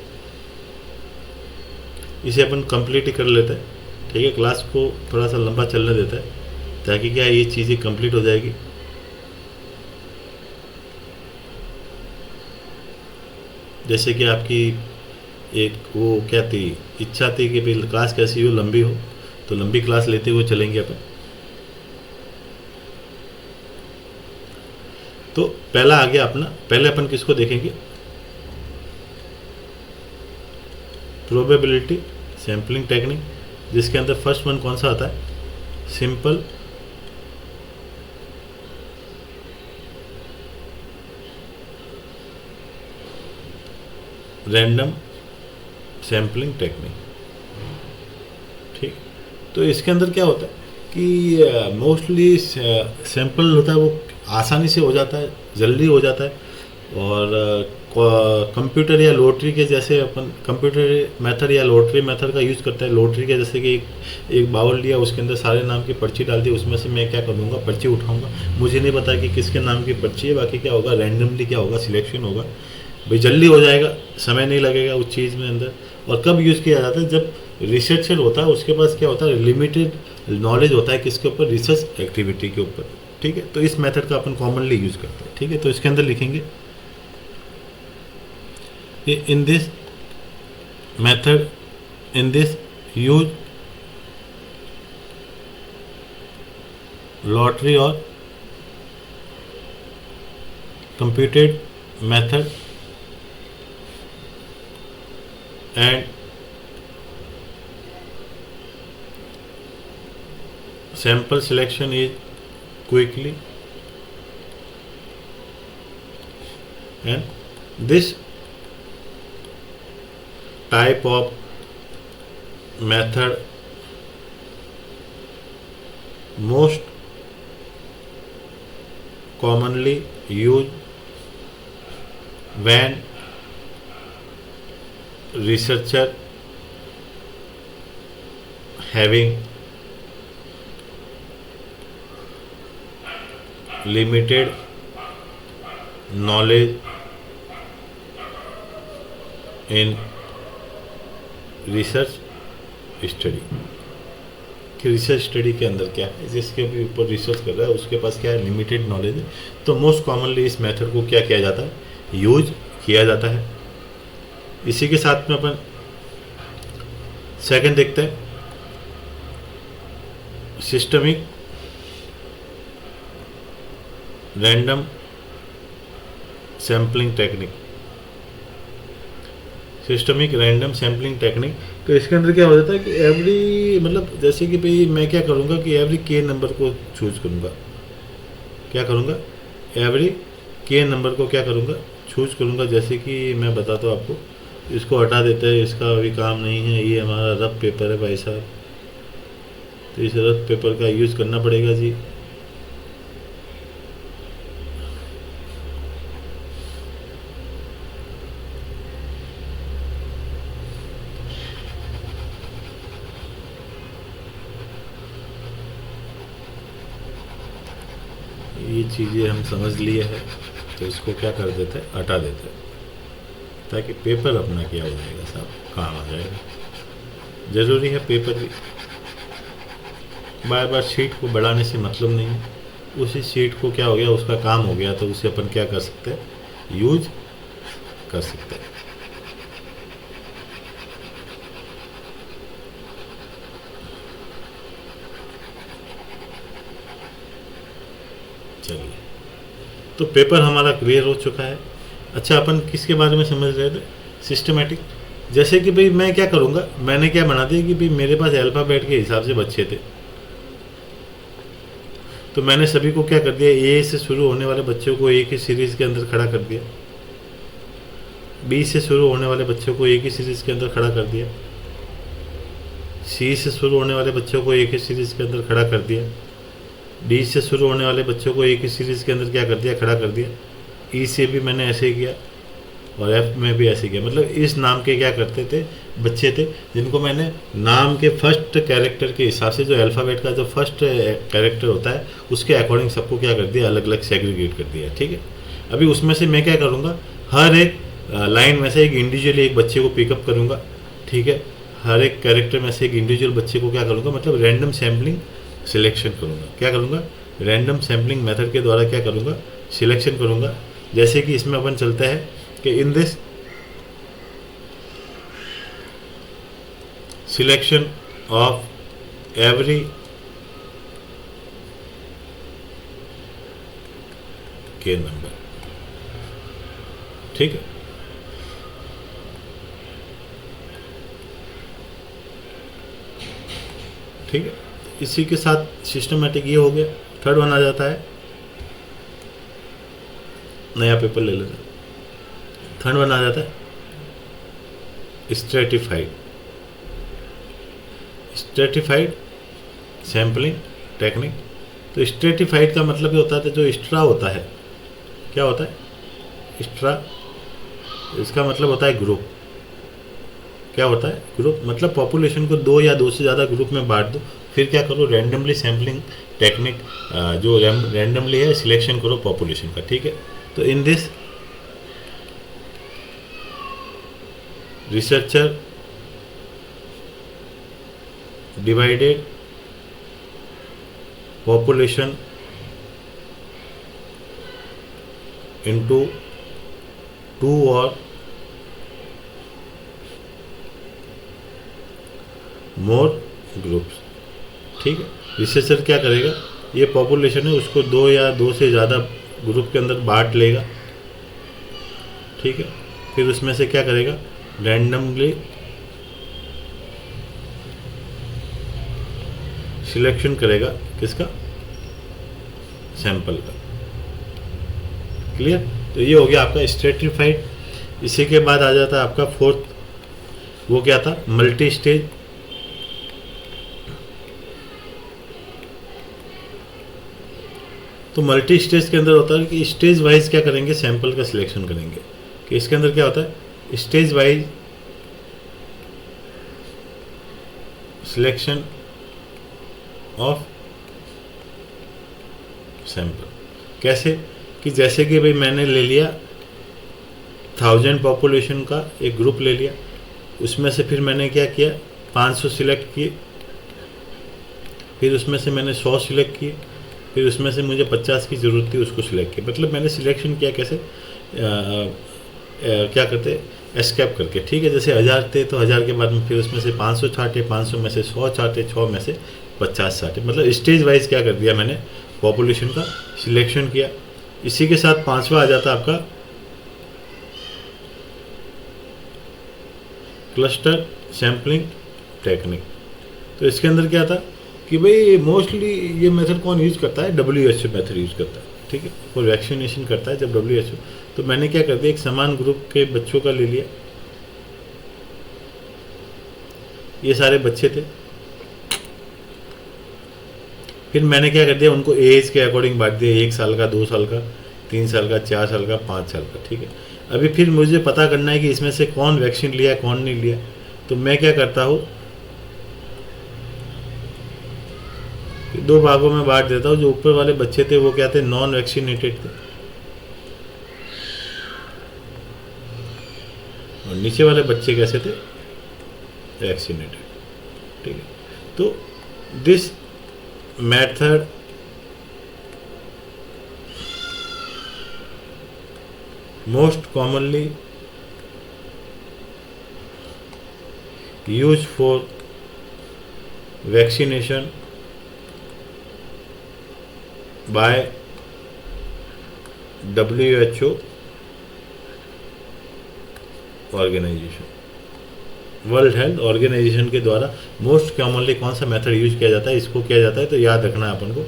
इसे अपन कंप्लीट ही कर लेते हैं। ठीक है। क्लास को थोड़ा सा लंबा चलने देता है ताकि क्या ये चीज़ें कंप्लीट हो जाएगी। जैसे कि आपकी एक वो क्या थी, इच्छा थी कि भाई क्लास कैसी हो, लंबी हो, तो लंबी क्लास लेते हुए चलेंगे अपन। तो पहला आ गया अपना, पहले अपन किसको देखेंगे, प्रोबेबिलिटी सैम्पलिंग टेक्निक, जिसके अंदर फर्स्ट वन कौन सा आता है, सिंपल रैंडम सैम्पलिंग टेक्निक। ठीक, तो इसके अंदर क्या होता है कि मोस्टली सैंपल होता है वो आसानी से हो जाता है, जल्दी हो जाता है। और कंप्यूटर या लॉटरी के जैसे अपन कंप्यूटर मेथड या लॉटरी मेथड का यूज़ करते हैं। लॉटरी के जैसे कि एक बाउल लिया, उसके अंदर सारे नाम की पर्ची डाल दी, उसमें से मैं क्या करूँगा, पर्ची उठाऊंगा, मुझे नहीं पता कि किसके नाम की पर्ची है, बाकी क्या होगा, रैंडमली क्या होगा, सिलेक्शन होगा। भाई जल्दी हो जाएगा, समय नहीं लगेगा उस चीज़ में अंदर। और कब यूज़ किया जाता है, जब रिसर्चर होता है उसके पास क्या होता है, लिमिटेड नॉलेज होता है किसके ऊपर, रिसर्च एक्टिविटी के ऊपर। ठीक है, तो इस मेथड का अपन कॉमनली यूज़ करते हैं। ठीक है, तो इसके अंदर लिखेंगे कि in this method, in this use lottery और computed method and sample selection is quickly, and this type of method most commonly used when researcher having limited knowledge in research study. कि रिसर्च स्टडी के अंदर क्या है, जिसके भी ऊपर research कर रहा है उसके पास क्या है, लिमिटेड नॉलेज है। तो मोस्ट कॉमनली इस मेथड को क्या किया जाता है, यूज किया जाता है। इसी के साथ में अपन सेकंड देखते हैं, systemic random sampling technique. Systemic random sampling technique, तो इसके अंदर क्या हो जाता है कि एवरी, मतलब जैसे कि भाई मैं क्या करूँगा कि एवरी के नंबर को चूज करूँगा। क्या करूँगा, एवरी के नंबर को क्या करूँगा, चूज करूँगा। जैसे कि मैं बताता हूँ आपको, इसको हटा देते हैं, इसका अभी काम नहीं है, ये हमारा रफ पेपर है भाई साहब, तो इस रफ पेपर का यूज़ करना पड़ेगा जी। ये चीज़ें हम समझ लिए हैं, तो इसको क्या कर देते हैं, हटा देते हैं, ताकि पेपर अपना क्या हो जाएगा साहब, काम आ जाएगा। ज़रूरी है पेपर भी, बार बार शीट को बढ़ाने से मतलब नहीं है। उसी शीट को क्या हो गया, उसका काम हो गया, तो उसे अपन क्या कर सकते हैं, यूज कर सकते हैं। चलिए, तो पेपर हमारा क्लियर हो चुका है। अच्छा, अपन किसके बारे में समझ रहे थे, सिस्टमेटिक। जैसे कि भाई मैं क्या करूँगा, मैंने क्या बना दिया कि भाई मेरे पास अल्फ़ाबेट के हिसाब से बच्चे थे, तो मैंने सभी को क्या कर दिया, ए से शुरू होने वाले बच्चों को एक ही सीरीज़ के अंदर खड़ा कर दिया, बी से शुरू होने वाले बच्चों को एक ही सीरीज़ के अंदर खड़ा कर दिया, सी से शुरू होने वाले बच्चों को एक ही सीरीज़ के अंदर खड़ा कर दिया, डी से शुरू होने वाले बच्चों को एक ही सीरीज़ के अंदर क्या कर दिया, खड़ा कर दिया। ई से भी मैंने ऐसे ही किया, और एफ में भी ऐसे किया। मतलब इस नाम के क्या करते थे, बच्चे थे जिनको मैंने नाम के फर्स्ट कैरेक्टर के हिसाब से, जो अल्फ़ाबेट का जो फर्स्ट कैरेक्टर होता है उसके अकॉर्डिंग सबको क्या कर दिया, अलग अलग सेग्रीगेट कर दिया। ठीक है, अभी उसमें से मैं क्या करूँगा, हर एक लाइन में से एक इंडिविजुअली एक बच्चे को पिकअप करूँगा। ठीक है, हर एक कैरेक्टर में से एक इंडिविजुअल बच्चे को क्या करूँगा, मतलब रैंडम सैम्पलिंग सिलेक्शन करूँगा। क्या करूँगा, रैंडम सैम्पलिंग मेथड के द्वारा क्या करूँगा, सिलेक्शन करूँगा। जैसे कि इसमें अपन चलता है कि in this selection of every के नंबर। ठीक है, ठीक है, इसी के साथ सिस्टमेटिक ये हो गया। थर्ड वन आ जाता है, नया पेपर ले लेना। थर्ड वन आ जाता है स्ट्रेटिफाइड। Stratified sampling technique. तो स्ट्रेटिफाइड का मतलब ये होता है जो स्ट्रा होता है, क्या होता है स्ट्रा, इसका मतलब होता है ग्रुप। क्या होता है ग्रुप, मतलब पॉपुलेशन को 2 या 2 से ज़्यादा ग्रुप में बांट दो, फिर क्या करो रैंडमली सैम्पलिंग टेक्निक, जो रैंडमली है सिलेक्शन करो पॉपुलेशन का, ठीक है। तो in this researcher divided population into 2 or more groups, ठीक है। रिसर्चर क्या करेगा, ये पॉपुलेशन है उसको 2 या 2 से ज़्यादा ग्रुप के अंदर बांट लेगा, ठीक है। फिर उसमें से क्या करेगा रैंडमली सिलेक्शन करेगा, किसका, सैंपल का। क्लियर। तो ये हो गया आपका स्ट्रेटिफाइड। इसी के बाद आ जाता है आपका फोर्थ, वो क्या था, मल्टी स्टेज। तो मल्टी स्टेज के अंदर होता है कि स्टेज वाइज क्या करेंगे, सैंपल का सिलेक्शन करेंगे। कि इसके अंदर क्या होता है stage wise selection of sample. कैसे कि जैसे कि भाई मैंने ले लिया 1000 पॉपुलेशन का एक ग्रुप ले लिया, उसमें से फिर मैंने क्या किया 500 सिलेक्ट किए, फिर उसमें से मैंने 100 सिलेक्ट किए, फिर उसमें से मुझे 50 की ज़रूरत थी उसको सिलेक्ट किया। मतलब मैंने सिलेक्शन किया कैसे, क्या करते एस्केप करके, ठीक है। जैसे 1000 थे तो 1000 के बाद में फिर उसमें से 500 छाटे, 500 में से 100 छाटे, 100 में से 50 छाटे। मतलब स्टेज वाइज क्या कर दिया मैंने, पॉपुलेशन का सिलेक्शन किया। इसी के साथ 5वां आ जाता आपका क्लस्टर सैम्पलिंग टेक्निक। तो इसके अंदर क्या था कि भाई मोस्टली ये मेथड कौन यूज़ करता है, WHO मेथड यूज़ करता है, ठीक है। और वैक्सीनेशन करता है जब WHO। तो मैंने क्या कर दिया, एक समान ग्रुप के बच्चों का ले लिया, ये सारे बच्चे थे। फिर मैंने क्या कर दिया, उनको एज के अकॉर्डिंग बांट दिया, 1 साल का, 2 साल का, 3 साल का, 4 साल का, 5 साल का, ठीक है। अभी फिर मुझे पता करना है कि इसमें से कौन वैक्सीन लिया कौन नहीं लिया। तो मैं क्या करता हूँ, 2 भागों में बांट देता हूँ। जो ऊपर वाले बच्चे थे वो क्या थे, नॉन वैक्सीनेटेड थे, और नीचे वाले बच्चे कैसे थे, वैक्सीनेटेड, ठीक है। तो this method most commonly used for vaccination by WHO organization, world health organization के द्वारा मोस्ट कॉमनली कौन सा मेथड यूज किया जाता है, इसको किया जाता है। तो याद रखना है अपन को,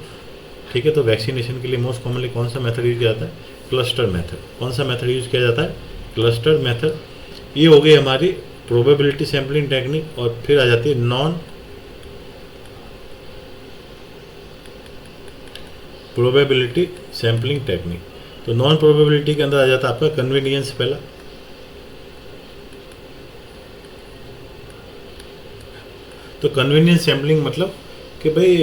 ठीक है। तो वैक्सीनेशन के लिए मोस्ट कॉमनली कौन सा मेथड यूज किया जाता है, क्लस्टर मेथड। कौन सा मेथड यूज किया जाता है, क्लस्टर मेथड। ये हो गई हमारी प्रोबेबिलिटी सैम्पलिंग टेक्निक। और फिर आ जाती है नॉन प्रोबेबिलिटी सैम्पलिंग टेक्निक। तो नॉन प्रोबेबिलिटी के अंदर आ जाता है आपका कन्वीनियंस पहला। तो कन्वीनियंस सैम्पलिंग मतलब कि भाई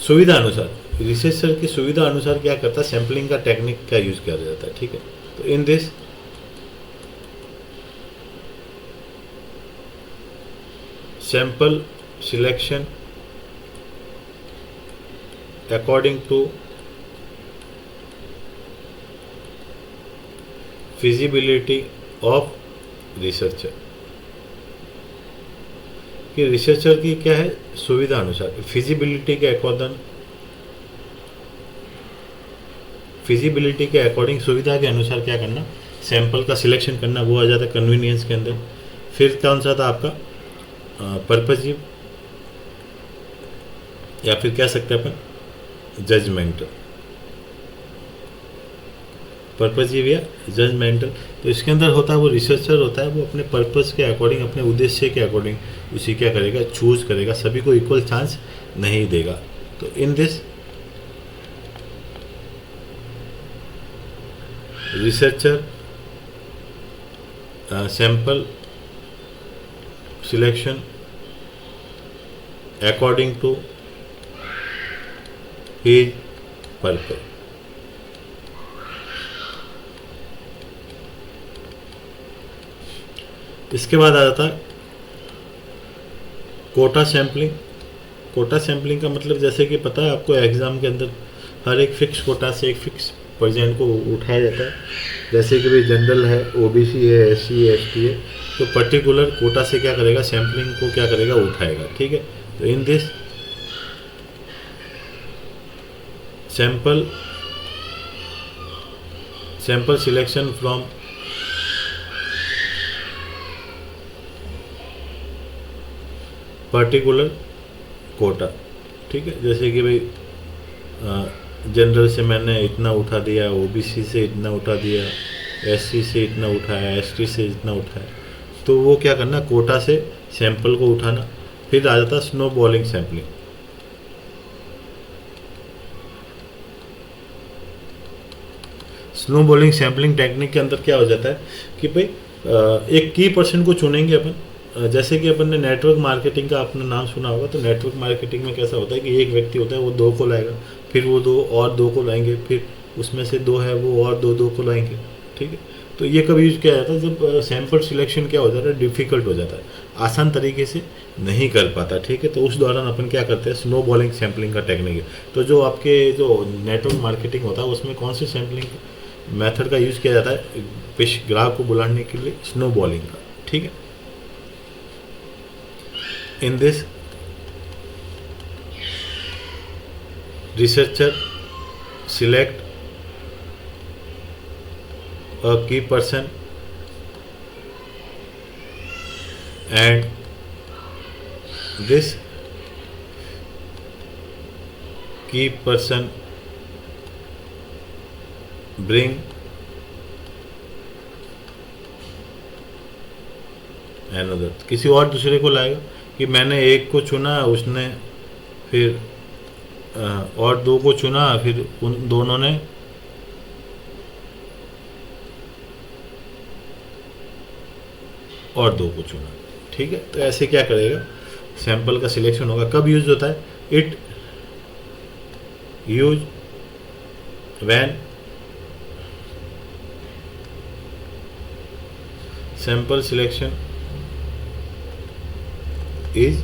सुविधा अनुसार, रिसर्चर की सुविधा अनुसार क्या करता है, सैम्पलिंग का टेक्निक का यूज किया जाता है, ठीक है। तो in this sample selection according to feasibility of researcher, कि रिसर्चर की क्या है सुविधा अनुसार, फिजिबिलिटी के अकॉर्डिंग, फिजिबिलिटी के अकॉर्डिंग सुविधा के अनुसार क्या करना, सैंपल का सिलेक्शन करना, वो आ जाता है कन्वीनियंस के अंदर। फिर कौन सा था आपका पर्पजिव, या फिर कह सकते हैं अपन जजमेंटल। पर्पस ये भैया जजमेंटल। तो इसके अंदर होता है वो रिसर्चर होता है, वो अपने पर्पस के अकॉर्डिंग, अपने उद्देश्य के अकॉर्डिंग उसी क्या करेगा, चूज करेगा, सभी को इक्वल चांस नहीं देगा। तो in this researcher sample selection according to his purpose. इसके बाद आ जाता है कोटा सैम्पलिंग। कोटा सैम्पलिंग का मतलब जैसे कि पता है आपको, एग्ज़ाम के अंदर हर एक फिक्स कोटा से एक फिक्स परसेंट को उठाया जाता है। जैसे कि भाई जनरल है, ओबीसी है, एससी है, एसटी है, तो पर्टिकुलर कोटा से क्या करेगा, सैम्पलिंग को क्या करेगा, उठाएगा। ठीक है। तो in this sample selection from particular quota. ठीक है। जैसे कि भाई जनरल से मैंने इतना उठा दिया, ओबीसी से इतना उठा दिया, एससी से इतना उठाया, एसटी से इतना उठाया, तो वो क्या करना, कोटा से सैंपल को उठाना। फिर आ जाता snow bowling sampling. Snow bowling sampling technique के अंदर क्या हो जाता है कि भाई एक की पर्सन को चुनेंगे अपन। जैसे कि अपन ने नेटवर्क मार्केटिंग का आपने नाम सुना होगा, तो नेटवर्क मार्केटिंग में कैसा होता है कि एक व्यक्ति होता है, वो 2 को लाएगा, फिर वो 2 और 2 को लाएंगे, फिर उसमें से 2 है वो और 2 को लाएंगे। ठीक है। तो ये कभी यूज किया जाता है जब सैंपल सिलेक्शन क्या हो जाता है, डिफ़िकल्ट हो जाता है, आसान तरीके से नहीं कर पाता। ठीक है। तो उस दौरान अपन क्या करते हैं, स्नो बॉलिंग सैंपलिंग का टेक्निक है। तो जो आपके जो नेटवर्क मार्केटिंग होता है उसमें कौन सी सैंपलिंग मेथड का यूज़ किया जाता है, ग्राहक को बुलाने के लिए, स्नो बॉलिंग का। ठीक है। In this, researcher select a key person and this key person bring another, किसी और दूसरे को लाएगा कि मैंने एक को चुना, उसने फिर और 2 को चुना, फिर उन दोनों ने और 2 को चुना। ठीक है। तो ऐसे क्या करेगा, सैंपल का सिलेक्शन होगा। कब यूज होता है, it use when sample selection is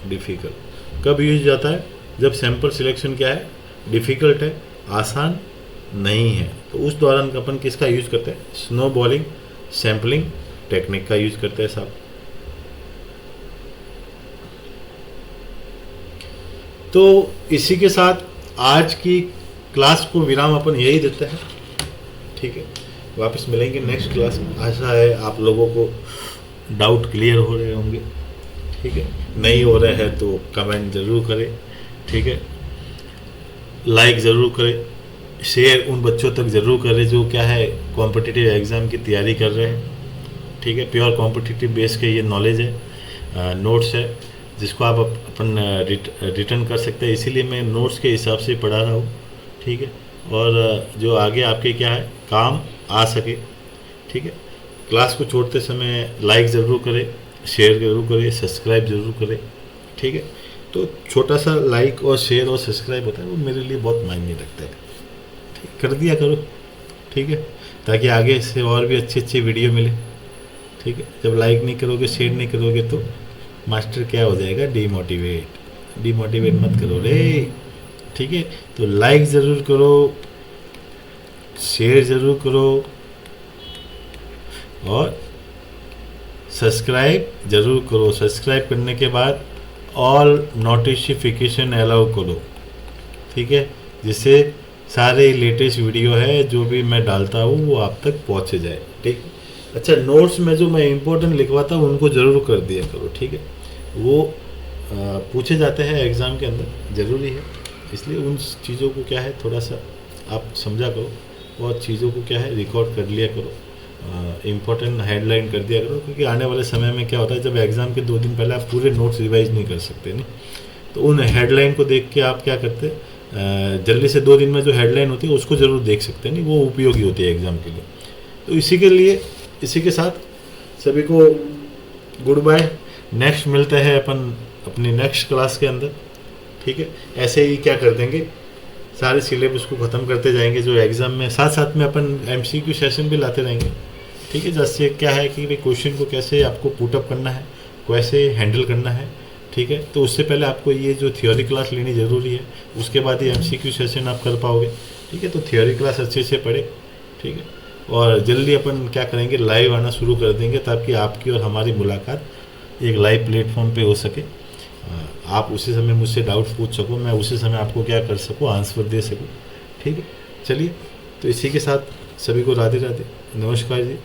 difficult. कब यूज जाता है, जब सैंपल सिलेक्शन क्या है, डिफिकल्ट है, आसान नहीं है। तो उस दौरान अपन किसका यूज करते हैं, स्नो बॉलिंग सैंपलिंग टेक्निक का यूज करते हैं साहब। तो इसी के साथ आज की क्लास को विराम अपन यही देते हैं। ठीक है। वापस मिलेंगे नेक्स्ट क्लास में। आशा है आप लोगों को डाउट क्लियर हो रहे होंगे। ठीक है। नहीं हो रहे हैं तो कमेंट ज़रूर करें। ठीक है। लाइक ज़रूर करें, शेयर उन बच्चों तक ज़रूर करें जो क्या है, कॉम्पिटिटिव एग्ज़ाम की तैयारी कर रहे हैं। ठीक है। प्योर कॉम्पिटिटिव बेस के ये नॉलेज है, नोट्स है, जिसको आप अपन रिटर्न कर सकते हैं। इसीलिए मैं नोट्स के हिसाब से पढ़ा रहा हूँ। ठीक है। और जो आगे आपके क्या है काम आ सके। ठीक है। क्लास को छोड़ते समय लाइक ज़रूर करें, शेयर ज़रूर करें, सब्सक्राइब ज़रूर करें। ठीक है। तो छोटा सा लाइक और शेयर और सब्सक्राइब होता है, वो मेरे लिए बहुत मायने रखता है। ठीक, कर दिया करो। ठीक है। ताकि आगे से और भी अच्छी अच्छी वीडियो मिले। ठीक है। जब लाइक नहीं करोगे, शेयर नहीं करोगे तो मास्टर क्या हो जाएगा, डिमोटिवेट मत करो रे। ठीक है। तो लाइक ज़रूर करो, शेयर ज़रूर करो और सब्सक्राइब ज़रूर करो। सब्सक्राइब करने के बाद ऑल नोटिफिकेशन अलाउ करो। ठीक है। जिससे सारे लेटेस्ट वीडियो है जो भी मैं डालता हूँ वो आप तक पहुँच जाए। ठीक। अच्छा, नोट्स में जो मैं इम्पोर्टेंट लिखवाता हूँ उनको ज़रूर कर दिया करो। ठीक है। वो पूछे जाते हैं एग्ज़ाम के अंदर, ज़रूरी है। इसलिए उन चीज़ों को क्या है थोड़ा सा आप समझा करो और चीज़ों को क्या है रिकॉर्ड कर लिया करो, इम्पोर्टेंट हेडलाइन कर दिया करो, क्योंकि आने वाले समय में क्या होता है जब एग्ज़ाम के 2 दिन पहले आप पूरे नोट्स रिवाइज नहीं कर सकते नहीं, तो उन हेडलाइन को देख के आप क्या करते जल्दी से 2 दिन में जो हेडलाइन होती है उसको ज़रूर देख सकते हैं, नहीं वो उपयोगी होती है एग्ज़ाम के लिए। तो इसी के लिए इसी के साथ सभी को गुड बाय। नेक्स्ट मिलते हैं अपन अपनी नेक्स्ट क्लास के अंदर, ठीक है। ऐसे ही क्या कर देंगे सारे सिलेबस को ख़त्म करते जाएंगे जो एग्ज़ाम में, साथ साथ में अपन MCQ सेशन भी लाते रहेंगे, ठीक है। जैसे क्या है कि भाई क्वेश्चन को कैसे आपको पुटअप करना है, कैसे हैंडल करना है, ठीक है। तो उससे पहले आपको ये जो थियोरी क्लास लेनी ज़रूरी है, उसके बाद ये MCQ सेशन आप कर पाओगे, ठीक है। तो थियोरी क्लास अच्छे से पढ़े, ठीक है। और जल्दी अपन क्या करेंगे लाइव आना शुरू कर देंगे ताकि आपकी और हमारी मुलाकात एक लाइव प्लेटफॉर्म पे हो सके। आप उसी समय मुझसे डाउट पूछ सको, मैं उसी समय आपको क्या कर सकूँ आंसर दे सकूँ, ठीक है। चलिए, तो इसी के साथ सभी को राधे राधे, नमस्कार जी।